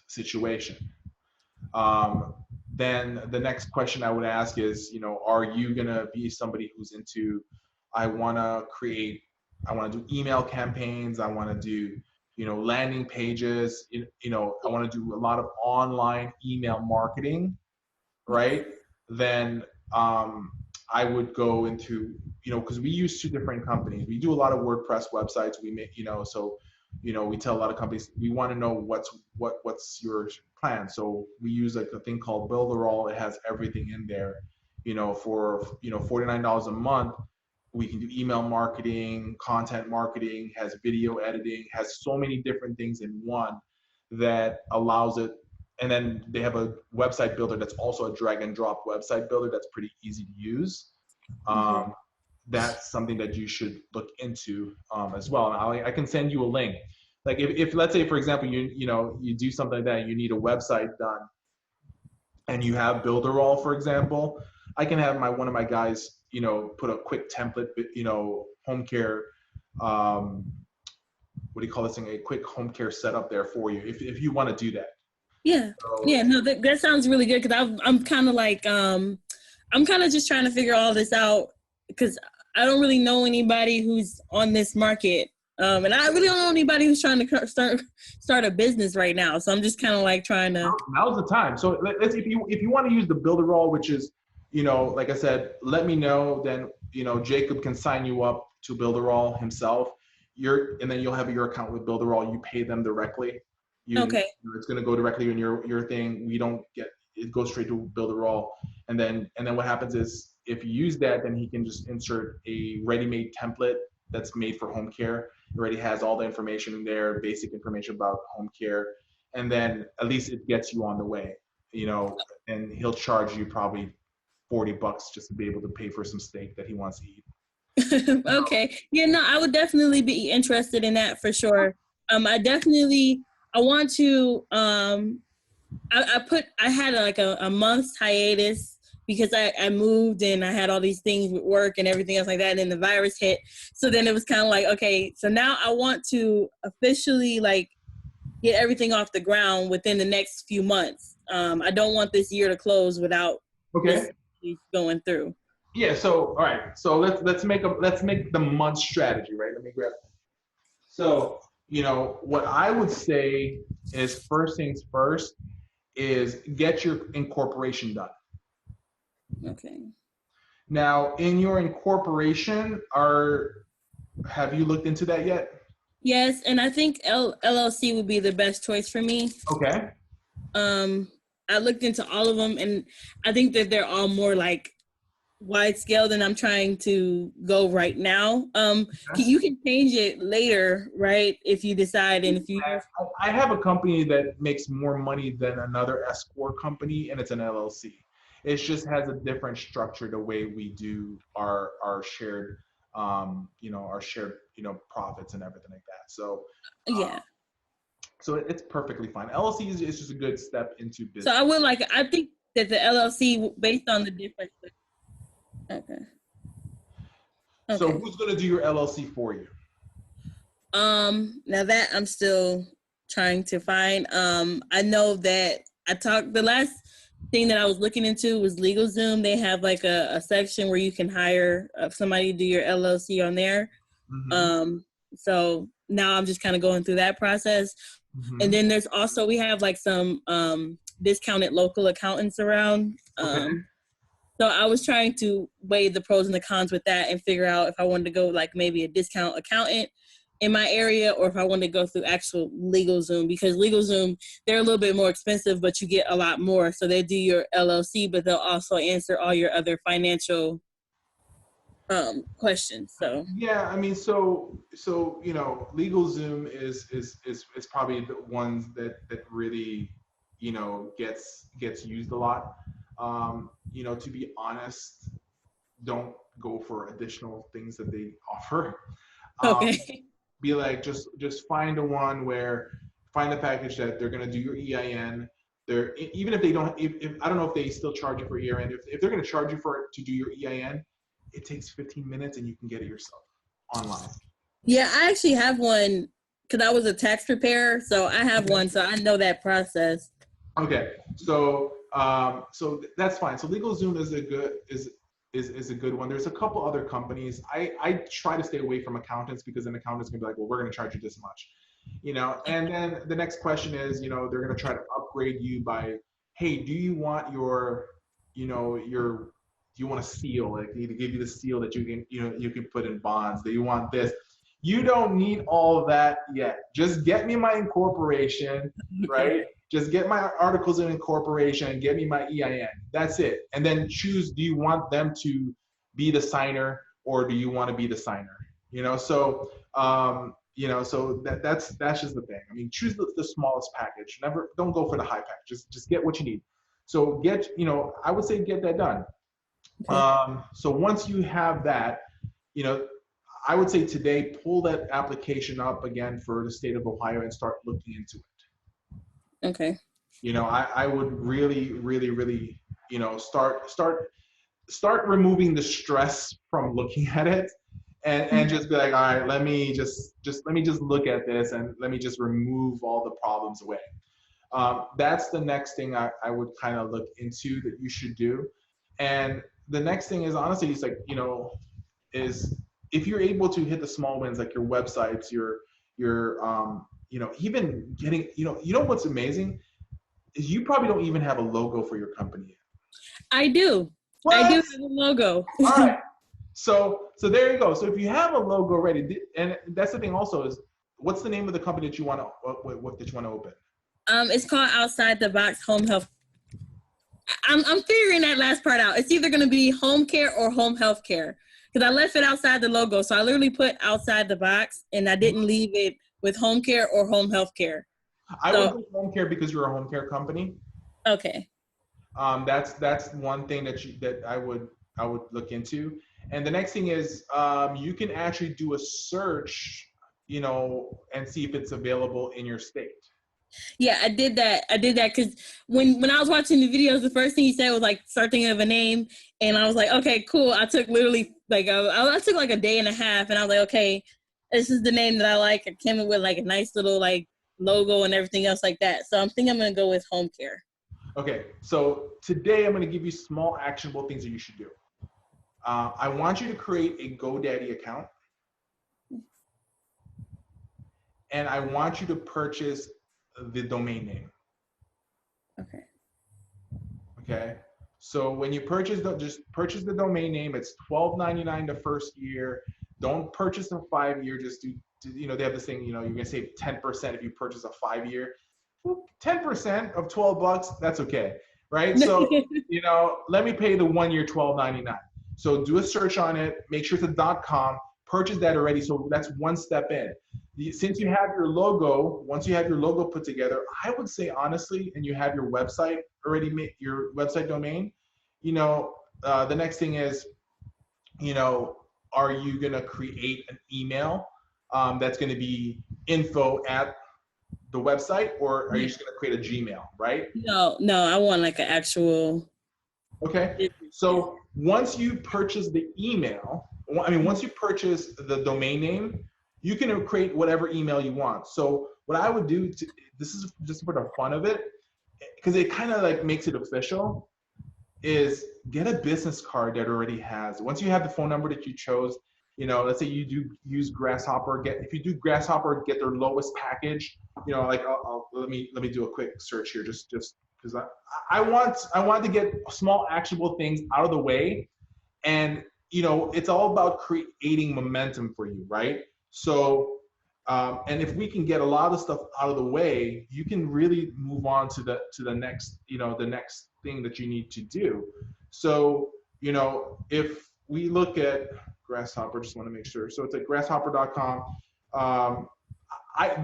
situation. Then the next question I would ask is, are you going to be somebody who's into, I want to do email campaigns, I want to do, landing pages, I want to do a lot of online email marketing, right? Then I would go into, because we use two different companies. We do a lot of WordPress websites. We make, so, we tell a lot of companies, we want to know what's your plan. So we use like a thing called Builderall. It has everything in there, for, $49 a month. We can do email marketing, content marketing, has video editing, has so many different things in one that allows it. And then they have a website builder that's also a drag and drop website builder that's pretty easy to use. That's something that you should look into as well. And I can send you a link. Like if let's say, for example, you do something like that, you need a website done, and you have Builderall, for example, I can have one of my guys, put a quick template, Homecare, what do you call this thing? A quick Homecare setup there for you if you want to do that. Yeah. Yeah. No, that sounds really good. Cause I'm kind of like, I'm kind of just trying to figure all this out, because I don't really know anybody who's on this market. And I really don't know anybody who's trying to start a business right now. So I'm just kind of like trying to. Now's the time. So if you want to use the Builderall, which is, like I said, let me know. Then, Jacob can sign you up to Builderall himself. And then you'll have your account with Builderall. You pay them directly. Okay. It's going to go directly in your thing. We don't get it, goes straight to Builderall. And then what happens is if you use that, then he can just insert a ready-made template that's made for home care. It already has all the information in there, basic information about home care. And then at least it gets you on the way, and he'll charge you probably $40 just to be able to pay for some steak that he wants to eat. Okay. Yeah, no, I would definitely be interested in that for sure. I want to, I had like a month's hiatus because I moved and I had all these things with work and everything else like that. And then the virus hit. So then it was kind of like, okay, so now I want to officially like get everything off the ground within the next few months. I don't want this year to close without this going through. Yeah. So, all right. So let's make the month strategy, right? Let me grab it. So, what I would say is first things first is get your incorporation done. Okay. Now, in your incorporation, have you looked into that yet? Yes, and I think LLC would be the best choice for me. Okay. I looked into all of them, and I think that they're all more like wide scale than I'm trying to go right now. You can change it later, right? If you decide, and if you. I have a company that makes more money than another S corp company, and it's an LLC. It just has a different structure the way we do our shared, profits and everything like that. So yeah. So it's perfectly fine. LLC is just a good step into business. So I think that the LLC based on the difference. Okay. So who's going to do your LLC for you? Now that I'm still trying to find. I know that the last thing that I was looking into was LegalZoom. They have like a section where you can hire somebody to do your LLC on there. Mm-hmm. So now I'm just kind of going through that process. Mm-hmm. And then we have like some discounted local accountants around. Okay. So I was trying to weigh the pros and the cons with that and figure out if I wanted to go like maybe a discount accountant in my area or if I wanted to go through actual LegalZoom, because LegalZoom, they're a little bit more expensive, but you get a lot more. So they do your LLC, but they'll also answer all your other financial questions. So yeah, I mean, so LegalZoom is probably the ones that really gets used a lot. To be honest, don't go for additional things that they offer. Okay. Be like, just find find the package that they're going to do your EIN. Even if they don't, if I don't know if they still charge you for EIN. If they're going to charge you to do your EIN, it takes 15 minutes and you can get it yourself online. Yeah, I actually have one because I was a tax preparer, so I have one, so I know that process. Okay, so that's fine. So LegalZoom is a good one. There's a couple other companies. I try to stay away from accountants because an accountant's gonna be like, well, we're gonna charge you this much, And then the next question is, they're gonna try to upgrade you by, hey, do you want do you want a seal? Like, they need to give you the seal that you can put in bonds. Do you want this? You don't need all of that yet. Just get me my incorporation, right? Just get my articles of incorporation and get me my EIN. That's it. And then choose, do you want them to be the signer or do you want to be the signer? So that's just the thing. I mean, choose the smallest package. Don't go for the high package. Just get what you need. So I would say get that done. Okay. So once you have that, I would say today, pull that application up again for the state of Ohio and start looking into it. Okay. I would really, really, really, start removing the stress from looking at it and just be like, all right, let me just look at this and let me just remove all the problems away. That's the next thing I would kind of look into that you should do. And the next thing is, honestly, it's like, is if you're able to hit the small wins, like your websites, your even getting, what's amazing is you probably don't even have a logo for your company yet. I do. What? I do have a logo. All right. So there you go. So if you have a logo ready, and that's the thing also is, what's the name of the company that you want to open? It's called Outside the Box Home Health. I'm figuring that last part out. It's either going to be home care or home health care, because I left it outside the logo. So I literally put outside the box, and I didn't leave it with home care or home health care. I would do home care because you're a home care company. Okay. That's one thing that I would look into. And the next thing is you can actually do a search, and see if it's available in your state. Yeah, I did that because when I was watching the videos, the first thing he said was like, start thinking of a name, and I was like, okay, cool. I took literally like I took like a day and a half, and I was like, okay, this is the name that I like. I came up with like a nice little like logo and everything else like that. So I'm thinking I'm gonna go with home care. Okay, so today I'm gonna give you small actionable things that you should do. I want you to create a GoDaddy account, and I want you to purchase the domain name. Okay. Okay. So when you just purchase the domain name. It's $12.99 the first year. Don't purchase a 5-year. Just do, they have this thing, you're gonna save 10% if you purchase a 5-year. 10% of $12, that's okay, right? So, let me pay the 1 year $12.99. So do a search on it. Make sure it's a .com. Purchase that already. So that's one step in. Since you have your logo, once you have your logo put together, I would say honestly, and you have your website already made, your website domain, the next thing is, are you gonna create an email that's gonna be info at the website, or are you just gonna create a Gmail, right? No, I want like an actual. Okay, so once you purchase the email, once you purchase the domain name, you can create whatever email you want. So what I would do, this is just for the fun of it, because it kind of like makes it official, is get a business card that already has, once you have the phone number that you chose, let's say you do use Grasshopper, if you do Grasshopper, get their lowest package, like let me do a quick search here, just because I want to get small actionable things out of the way. And it's all about creating momentum for you, right? So and if we can get a lot of stuff out of the way, you can really move on to the next, the next thing that you need to do. So if we look at Grasshopper, just want to make sure. So it's at grasshopper.com.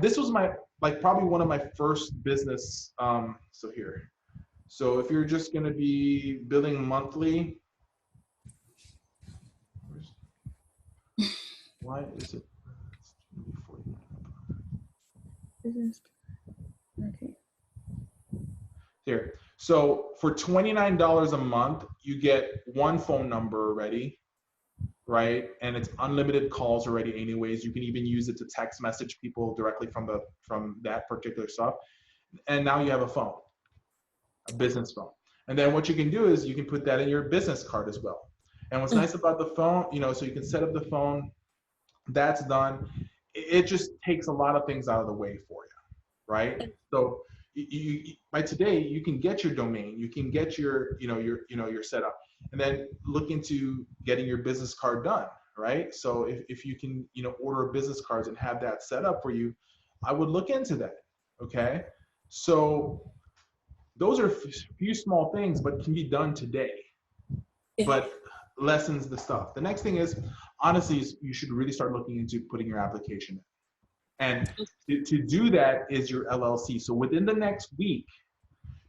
This was my, probably one of my first business. So here. So if you're just going to be billing monthly, why is it? Okay. Here. So for $29 a month, you get one phone number already, right? And it's unlimited calls already anyways. You can even use it to text message people directly from that particular stuff. And now you have a phone, a business phone. And then what you can do is you can put that in your business card as well. And what's nice about the phone, so you can set up the phone, that's done. It just takes a lot of things out of the way for you, right? So by today, you can get your domain, you can get your setup, and then look into getting your business card done, right? So if you can, order business cards and have that set up for you, I would look into that, okay? So those are a few small things, but can be done today, but lessens the stuff. The next thing is, honestly, you should really start looking into putting your application in. And to do that is your LLC. So within the next week,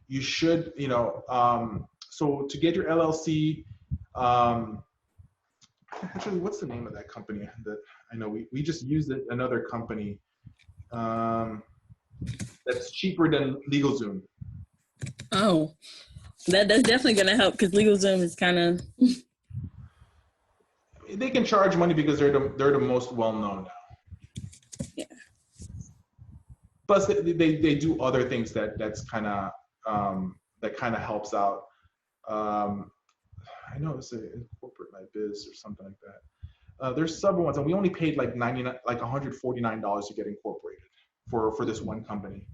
you should, so to get your LLC, actually, what's the name of that company that I know we just used another company that's cheaper than LegalZoom. Oh, that's definitely going to help, because LegalZoom is kind of. They can charge money because they're the most well-known now. Yeah. Plus, they do other things that's kind of that kind of helps out. I know it's Incorporate My Biz or something like that. There's several ones, and we only paid like $149 to get incorporated for this one company.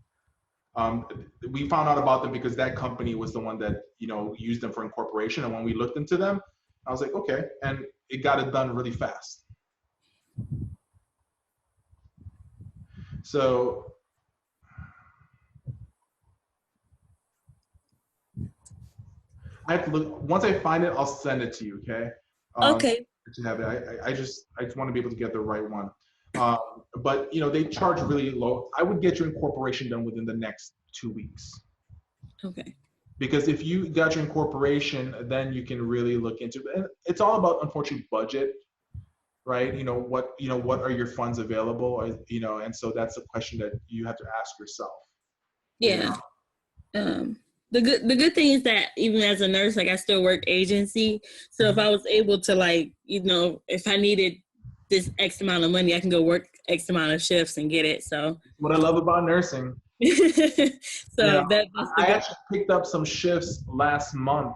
We found out about them because that company was the one that used them for incorporation, and when we looked into them, I was like, okay, and it got it done really fast. So I have to look. Once I find it, I'll send it to you. Okay. Okay. To have it, I just want to be able to get the right one. Um, but they charge really low. I would get your incorporation done within the next 2 weeks. Okay. Because if you got your incorporation, then you can really look into it. And it's all about, unfortunately, budget, right? What are your funds available? And so that's a question that you have to ask yourself. Yeah. The good thing is that even as a nurse, like I still work agency. So if I was able to, like, if I needed this X amount of money, I can go work X amount of shifts and get it. So what I love about nursing. So that's I actually picked up some shifts last month,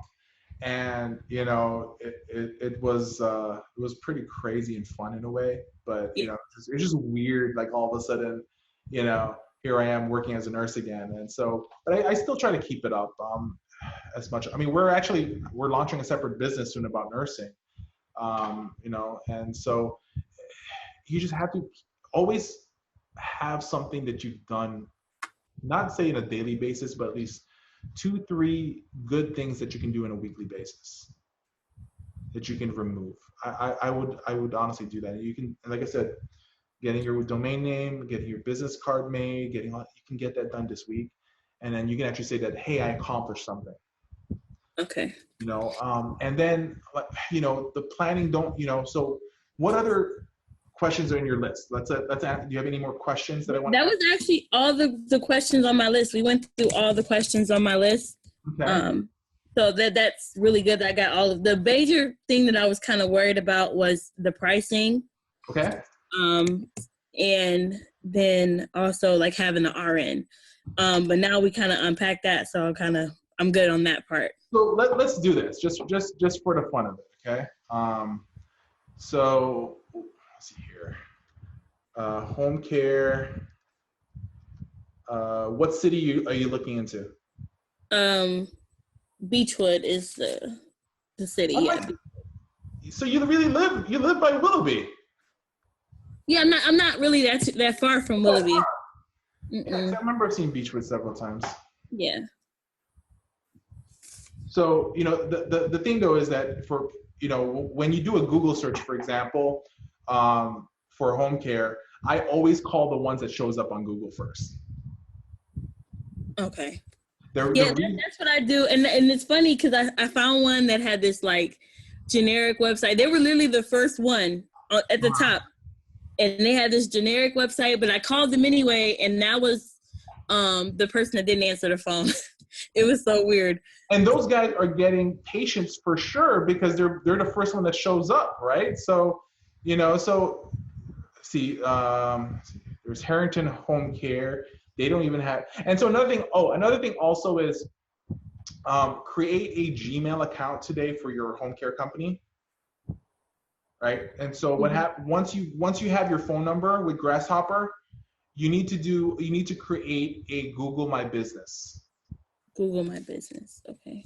and it was pretty crazy and fun in a way. But it's just weird. Like all of a sudden, here I am working as a nurse again, and so, but I still try to keep it up as much. I mean, we're launching a separate business soon about nursing, and so you just have to always have something that you've done, not say on a daily basis, but at least 2-3 good things that you can do on a weekly basis that you can remove. I would honestly do that. You can, like I said, getting your domain name, getting your business card made, you can get that done this week. And then you can actually say that, hey, I accomplished something. Okay. And then, the planning so what other questions are in your list? Let's do you have any more questions that I want to ask? Was actually all the questions on my list. We went through all the questions on my list. Okay. So that's really good. I got all of the major thing that I was kind of worried about was the pricing. Okay. And then also like having the RN. But now we kind of unpack that, so I'm good on that part. So let's do this just for the fun of it, okay? So let's see here. Homecare. What city are you looking into? Beechwood is the city. Yeah. So you live by Willoughby. Yeah, I'm not really that far from Willoughby. Yeah, I remember I've seen Beechwood several times. Yeah. So the thing though is that for when you do a Google search, for example, for home care, I always call the ones that shows up on Google first. Okay. That's what I do, and it's funny because I found one that had this like generic website. They were literally the first one at the top, and they had this generic website. But I called them anyway, and that was the person that didn't answer the phone. It was so weird. And those guys are getting patients for sure because they're the first one that shows up, right? So see, there's Harrington Home Care. They don't even have, and so another thing also is create a Gmail account today for your home care company, right? And so what happens once you have your phone number with Grasshopper, you need to create a Google My Business. Google My Business, okay.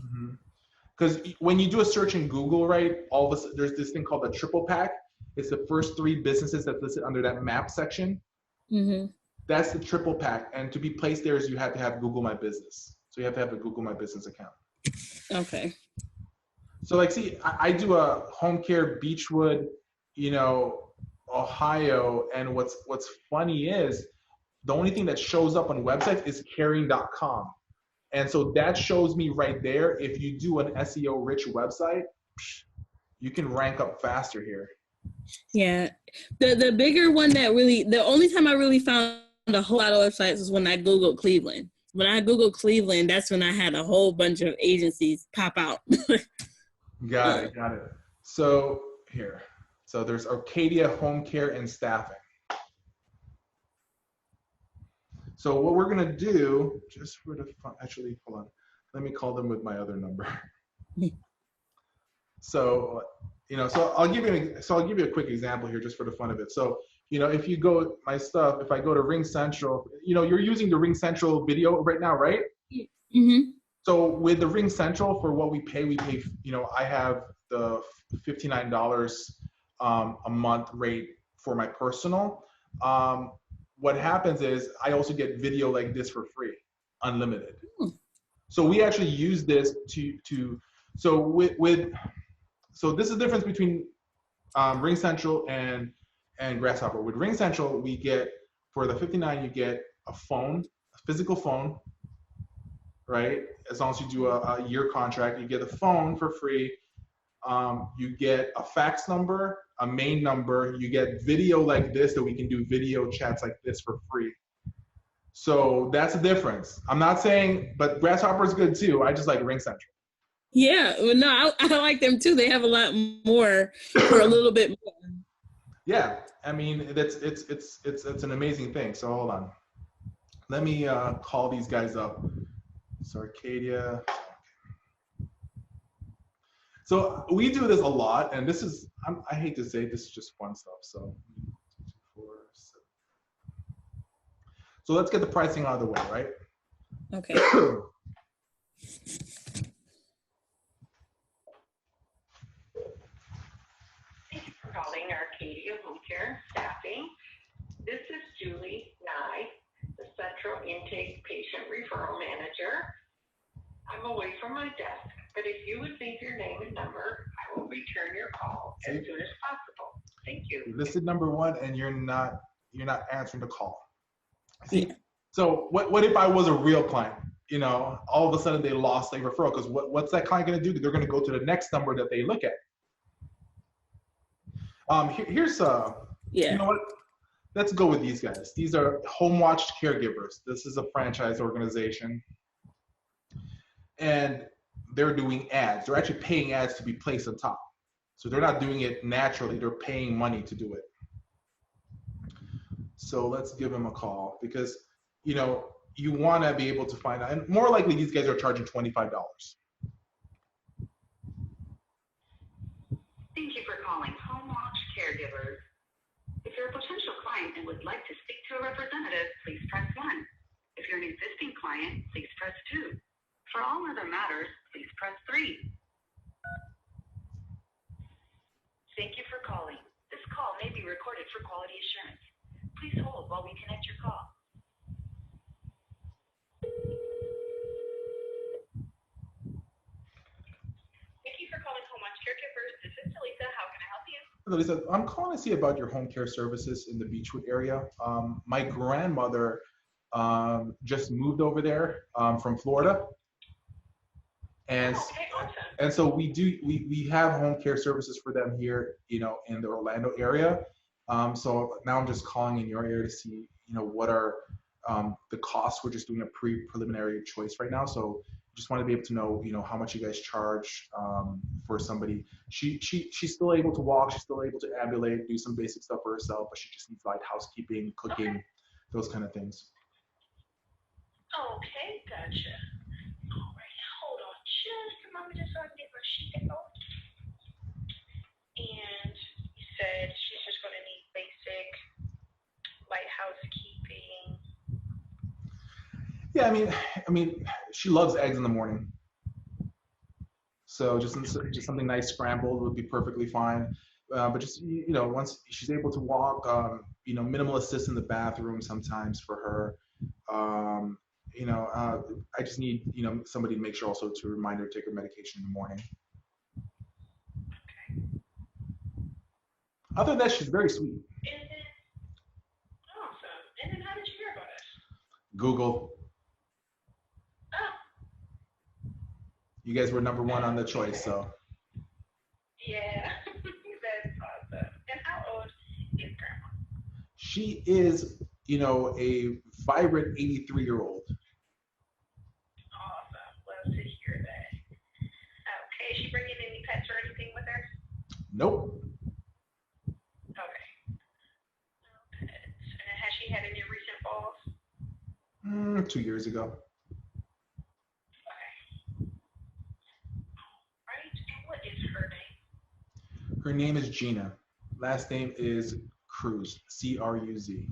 Because when you do a search in Google, right, all of a sudden there's this thing called the triple pack. It's the first 3 businesses that's listed under that map section. That's the triple pack, and to be placed there is you have to have Google My Business. So you have to have a Google My Business account. Okay. So like, see, I do a home care Beechwood, Ohio, and what's funny is the only thing that shows up on websites is caring.com. And so that shows me right there, if you do an SEO rich website, you can rank up faster here. Yeah. The bigger one the only time I really found a whole lot of websites was when I Googled Cleveland. When I Googled Cleveland, that's when I had a whole bunch of agencies pop out. Got it. So here. So there's Arcadia Home Care and Staffing. So what we're going to do, just for the fun, actually, hold on. Let me call them with my other number. So, so I'll give you a quick example here just for the fun of it. So, if you go if I go to Ring Central, you're using the Ring Central video right now, right? So with the Ring Central, for what we pay, I have the $59 a month rate for my personal. What happens is I also get video like this for free, unlimited. So we actually use this So so this is the difference between Ring Central and Grasshopper. With Ring Central, we get, for the 59, you get a phone, a physical phone, right? As long as you do a year contract, you get a phone for free. You get a fax number, a main number. You get video like this, that we can do video chats like this for free. So that's the difference. I'm not saying, but Grasshopper is good too. I just like Ring Central. Yeah, well, no, I like them too. They have a lot more for a little bit more. Yeah, I mean, it's an amazing thing. So hold on, let me call these guys up. So Arcadia. So we do this a lot, and this is, I hate to say, this is just fun stuff. So 4, 7. So let's get the pricing out of the way, right? Okay. Thank you for calling Arcadia Homecare Staffing. This is Julie Nye, the Central Intake Patient Referral Manager. I'm away from my desk, but if you would leave your name and number, I will return your call as soon as possible. Thank you. You listed number 1, and you're not answering the call. See, Yeah. so what if I was a real client? You know, all of a sudden they lost a referral, because what's that client going to do? They're going to go to the next number that they look at. Here's Yeah. You know what? Let's go with these guys. These are Home Watched Caregivers. This is a franchise organization, and they're doing ads. They're actually paying ads to be placed on top. So they're not doing it naturally. They're paying money to do it. So let's give them a call, because, you know, you want to be able to find out. And more likely, these guys are charging $25. Thank you for calling Home Watch Caregivers. If you're a potential client and would like to speak to a representative, please press 1. If you're an existing client, please press 2. For all other matters, please press 3. Thank you for calling. This call may be recorded for quality assurance. Please hold while we connect your call. Thank you for calling Home Watch Caregivers. This is Talisa. How can I help you? Lisa, I'm calling to see about your home care services in the Beechwood area. My grandmother just moved over there from Florida. And, okay, awesome. and so we have home care services for them here, you know, in the Orlando area. So now I'm just calling in your area to see, you know, what are the costs. We're just doing a preliminary choice right now. So just want to be able to know, you know, how much you guys charge for somebody. She's still able to walk. She's still able to ambulate, do some basic stuff for herself, but she just needs light housekeeping, cooking, okay, those kind of things. Okay, gotcha. All right, hold on just a moment just so I can get my sheet out. And you said she's just going to need basic light housekeeping. Yeah, I mean, she loves eggs in the morning. So just something nice scrambled would be perfectly fine. But just, you know, once she's able to walk, you know, minimal assist in the bathroom sometimes for her. You know, I just need, you know, somebody to make sure also to remind her to take her medication in the morning. Okay. Other than that, she's very sweet. And then, awesome. And then how did you hear about us? Google. Oh. You guys were number 1 on the choice, so. Yeah, that's awesome. And how old is Grandma? She is, you know, a vibrant 83-year-old. Awesome. Love to hear that. Okay, is she bringing any pets or anything with her? Nope. Okay. No pets. And has she had any recent falls? 2 years ago. Okay. All right. And what is her name? Her name is Gina. Last name is Cruz, C-R-U-Z.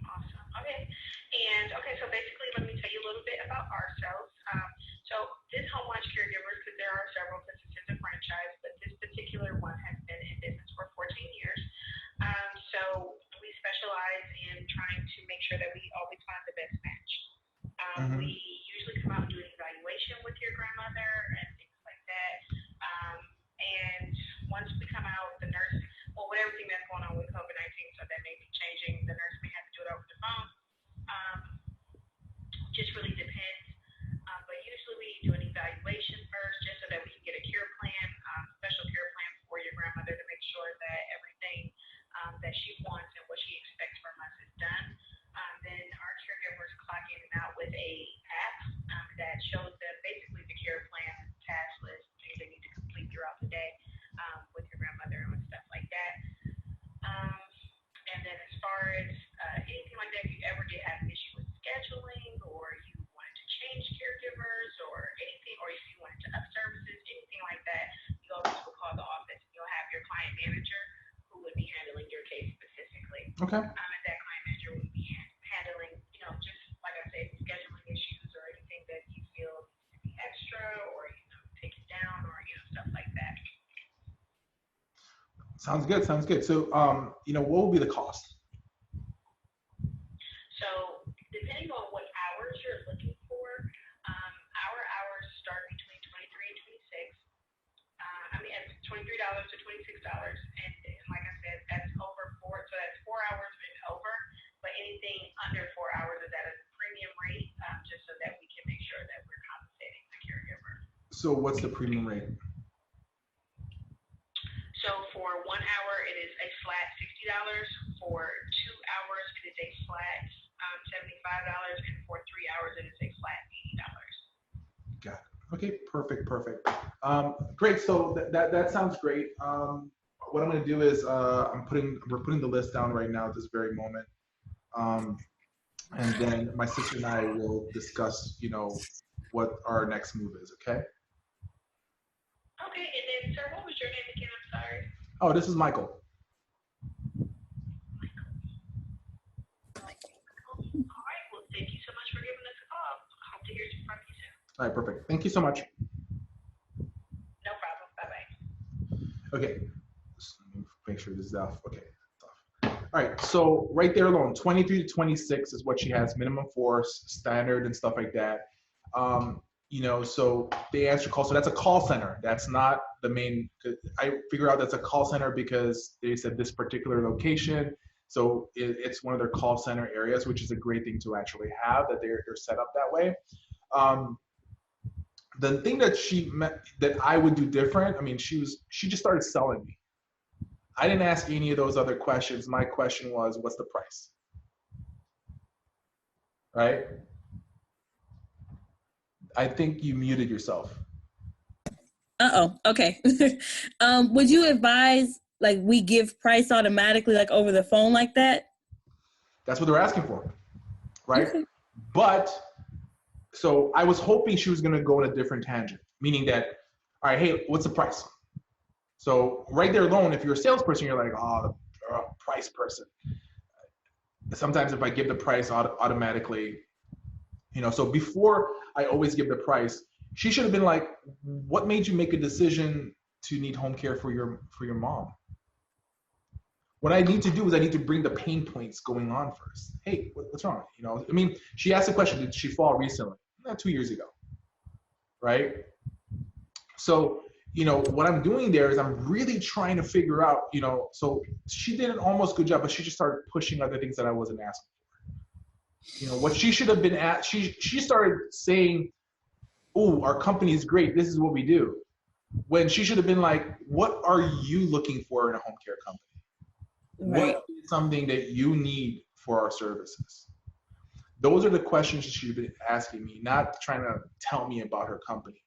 Awesome. Okay. And okay, so basically, let me tell you a little bit about ourselves. So this Home Watch Caregivers, because there are several, because it's in the franchise, but this particular one has been in business for 14 years. So we specialize in trying to make sure that we always find the best match. We Okay. And that client manager will be handling, just like I said, scheduling issues or anything that you feel needs to be extra or, taken down or, stuff like that. Sounds good. Sounds good. So, what will be the cost? So depending on what hours you're looking for, our hours start between 23 and 26. It's $23 to $26, and like I said, that's over four. So that's 4 hours and over. But anything under 4 hours is at a premium rate, just so that we can make sure that we're compensating the caregiver. So, what's the premium rate? So for 1 hour, it is a flat $60. For 2 hours, it is a flat $75, and for 3 hours, it is a flat $80. Got it. Okay, perfect. Great. So that sounds great. What I'm going to do is we're putting the list down right now at this very moment, and then my sister and I will discuss, what our next move is. Okay. Okay, and then sir, what was your name again? I'm sorry. Oh, this is Michael. All right. Well, thank you so much for giving us a call. I hope to hear from you soon. All right, perfect. Thank you so much. No problem. Bye-bye. Okay, so let me make sure this is off. Okay. All right, so right there alone, 23 to 26 is what she has, minimum force, standard, and stuff like that. So they answer call. So that's a call center. That's not the main. I figure out that's a call center because they said this particular location. So it's one of their call center areas, which is a great thing to actually have, that they're set up that way. The thing that I would do different, she just started selling me. I didn't ask any of those other questions. My question was, what's the price? Right? I think you muted yourself. Okay. Would you advise, like, we give price automatically, like over the phone like that? That's what they're asking for, right? Okay. But, so I was hoping she was gonna go in a different tangent, meaning that, all right, hey, what's the price? So right there alone, if you're a salesperson, you're like, oh, the price person. Sometimes if I give the price automatically, so before I always give the price, she should have been like, what made you make a decision to need home care for your mom? What I need to do is I need to bring the pain points going on first. Hey, what's wrong? She asked the question, did she fall recently? 2 years ago, right? So, what I'm doing there is I'm really trying to figure out, so she did an almost good job, but she just started pushing other things that I wasn't asking for. What she should have been at, she started saying, oh, our company is great, this is what we do. When she should have been like, what are you looking for in a home care company? Right. What is something that you need for our services? Those are the questions she should have been asking me, not trying to tell me about her company.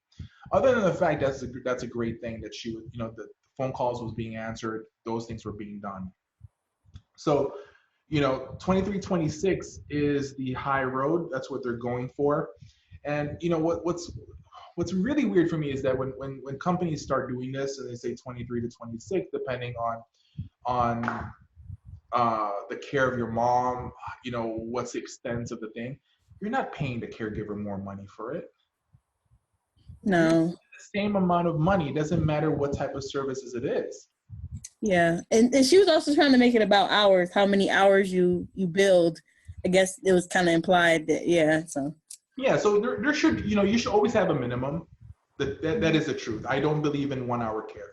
Other than the fact that's a great thing that she would, the phone calls was being answered, those things were being done. So, 23, 26 is the high road. That's what they're going for. And what's really weird for me is that when companies start doing this and they say 23 to 26, depending on the care of your mom, what's the extent of the thing, you're not paying the caregiver more money for it. No. The same amount of money. It doesn't matter what type of services it is. Yeah. And she was also trying to make it about hours, how many hours you build. I guess it was kind of implied that, yeah. So. Yeah. So there should, you should always have a minimum. That is the truth. I don't believe in 1 hour care.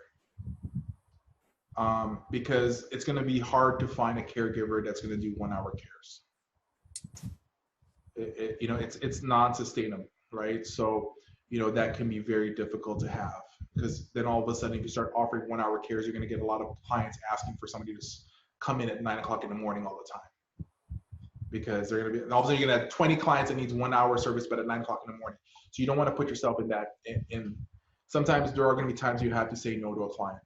Because it's going to be hard to find a caregiver that's going to do 1 hour cares. It's non-sustainable, right? So, that can be very difficult to have, because then all of a sudden, if you start offering 1 hour cares, you're going to get a lot of clients asking for somebody to come in at 9 o'clock in the morning all the time, because they're going to be, and all of a sudden you're going to have 20 clients that needs 1 hour service, but at 9 o'clock in the morning. So you don't want to put yourself in that. Sometimes there are going to be times you have to say no to a client.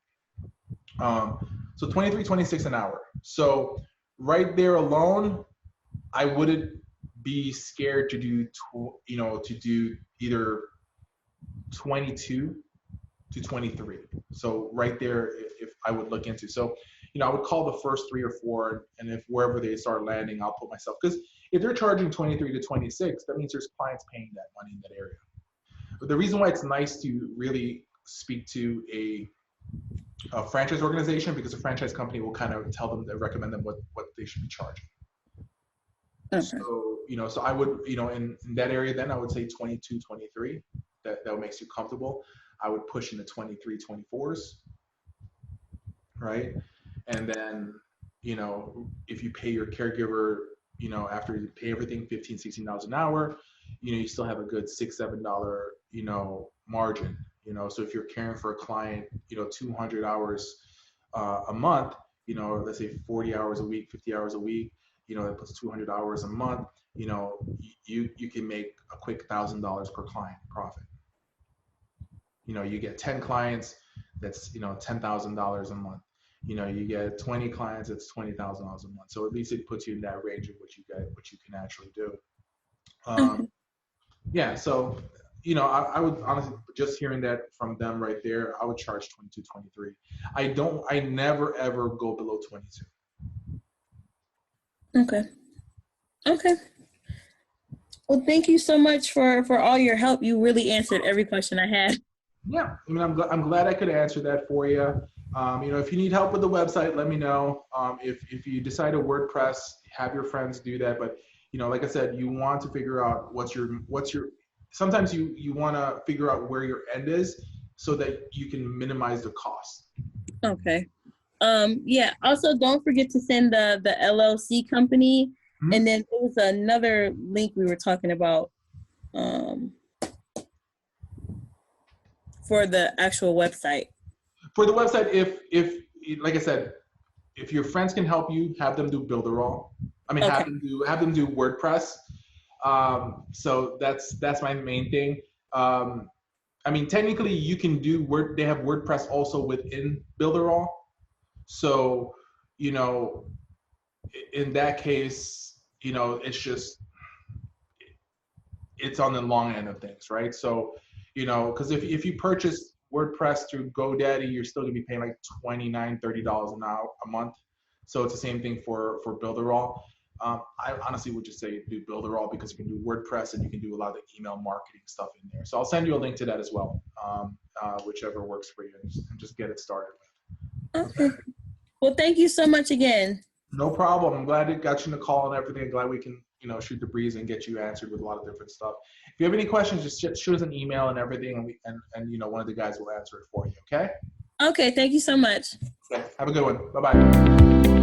So 23, 26 an hour. So right there alone, I wouldn't be scared to do, to do either 22 to 23. So right there, if I would look into. So, I would call the first 3 or 4, and if wherever they start landing, I'll put myself, because if they're charging 23 to 26, that means there's clients paying that money in that area. But the reason why it's nice to really speak to a franchise organization, because a franchise company will kind of tell them, recommend them what they should be charging. Okay. So, so I would, in that area, then I would say 22, 23, that makes you comfortable. I would push into 23, 24s, right? And then, if you pay your caregiver, after you pay everything, $15, $16 an hour, you still have a good $6, $7, margin, so if you're caring for a client, 200 hours a month, let's say 40 hours a week, 50 hours a week, that puts 200 hours a month, you can make a quick $1,000 per client profit. You get 10 clients, that's, $10,000 a month. You get 20 clients, it's $20,000 a month. So at least it puts you in that range of what you can actually do. Yeah, so, I would honestly, just hearing that from them right there, I would charge 22, 23. I never ever go below 22. Okay. Well, thank you so much for all your help. You really answered every question I had. Yeah, I'm glad I could answer that for you. If you need help with the website, let me know. If you decide to WordPress, have your friends do that. But like I said, you want to figure out what's your. Sometimes you want to figure out where your end is so that you can minimize the cost. Okay. Yeah. Also, don't forget to send the LLC company, and then there was another link we were talking about. For the actual website. For the website, if like I said, if your friends can help you, have them do Builderall. Okay. have them do WordPress. So that's my main thing. Technically you can do they have WordPress also within Builderall. So, in that case, it's just, it's on the long end of things, right? So, because if you purchase WordPress through GoDaddy, you're still gonna be paying like $29, $30 a month. So it's the same thing for Builderall. I honestly would just say do Builderall, because you can do WordPress and you can do a lot of the email marketing stuff in there. So I'll send you a link to that as well, whichever works for you, and just get it started with. Okay. Well, thank you so much again. No problem. I'm glad it got you in the call and everything. I'm glad we can, shoot the breeze and get you answered with a lot of different stuff. If you have any questions, just shoot us an email and everything, and one of the guys will answer it for you. Okay. Okay. Thank you so much. Okay. Have a good one. Bye-bye.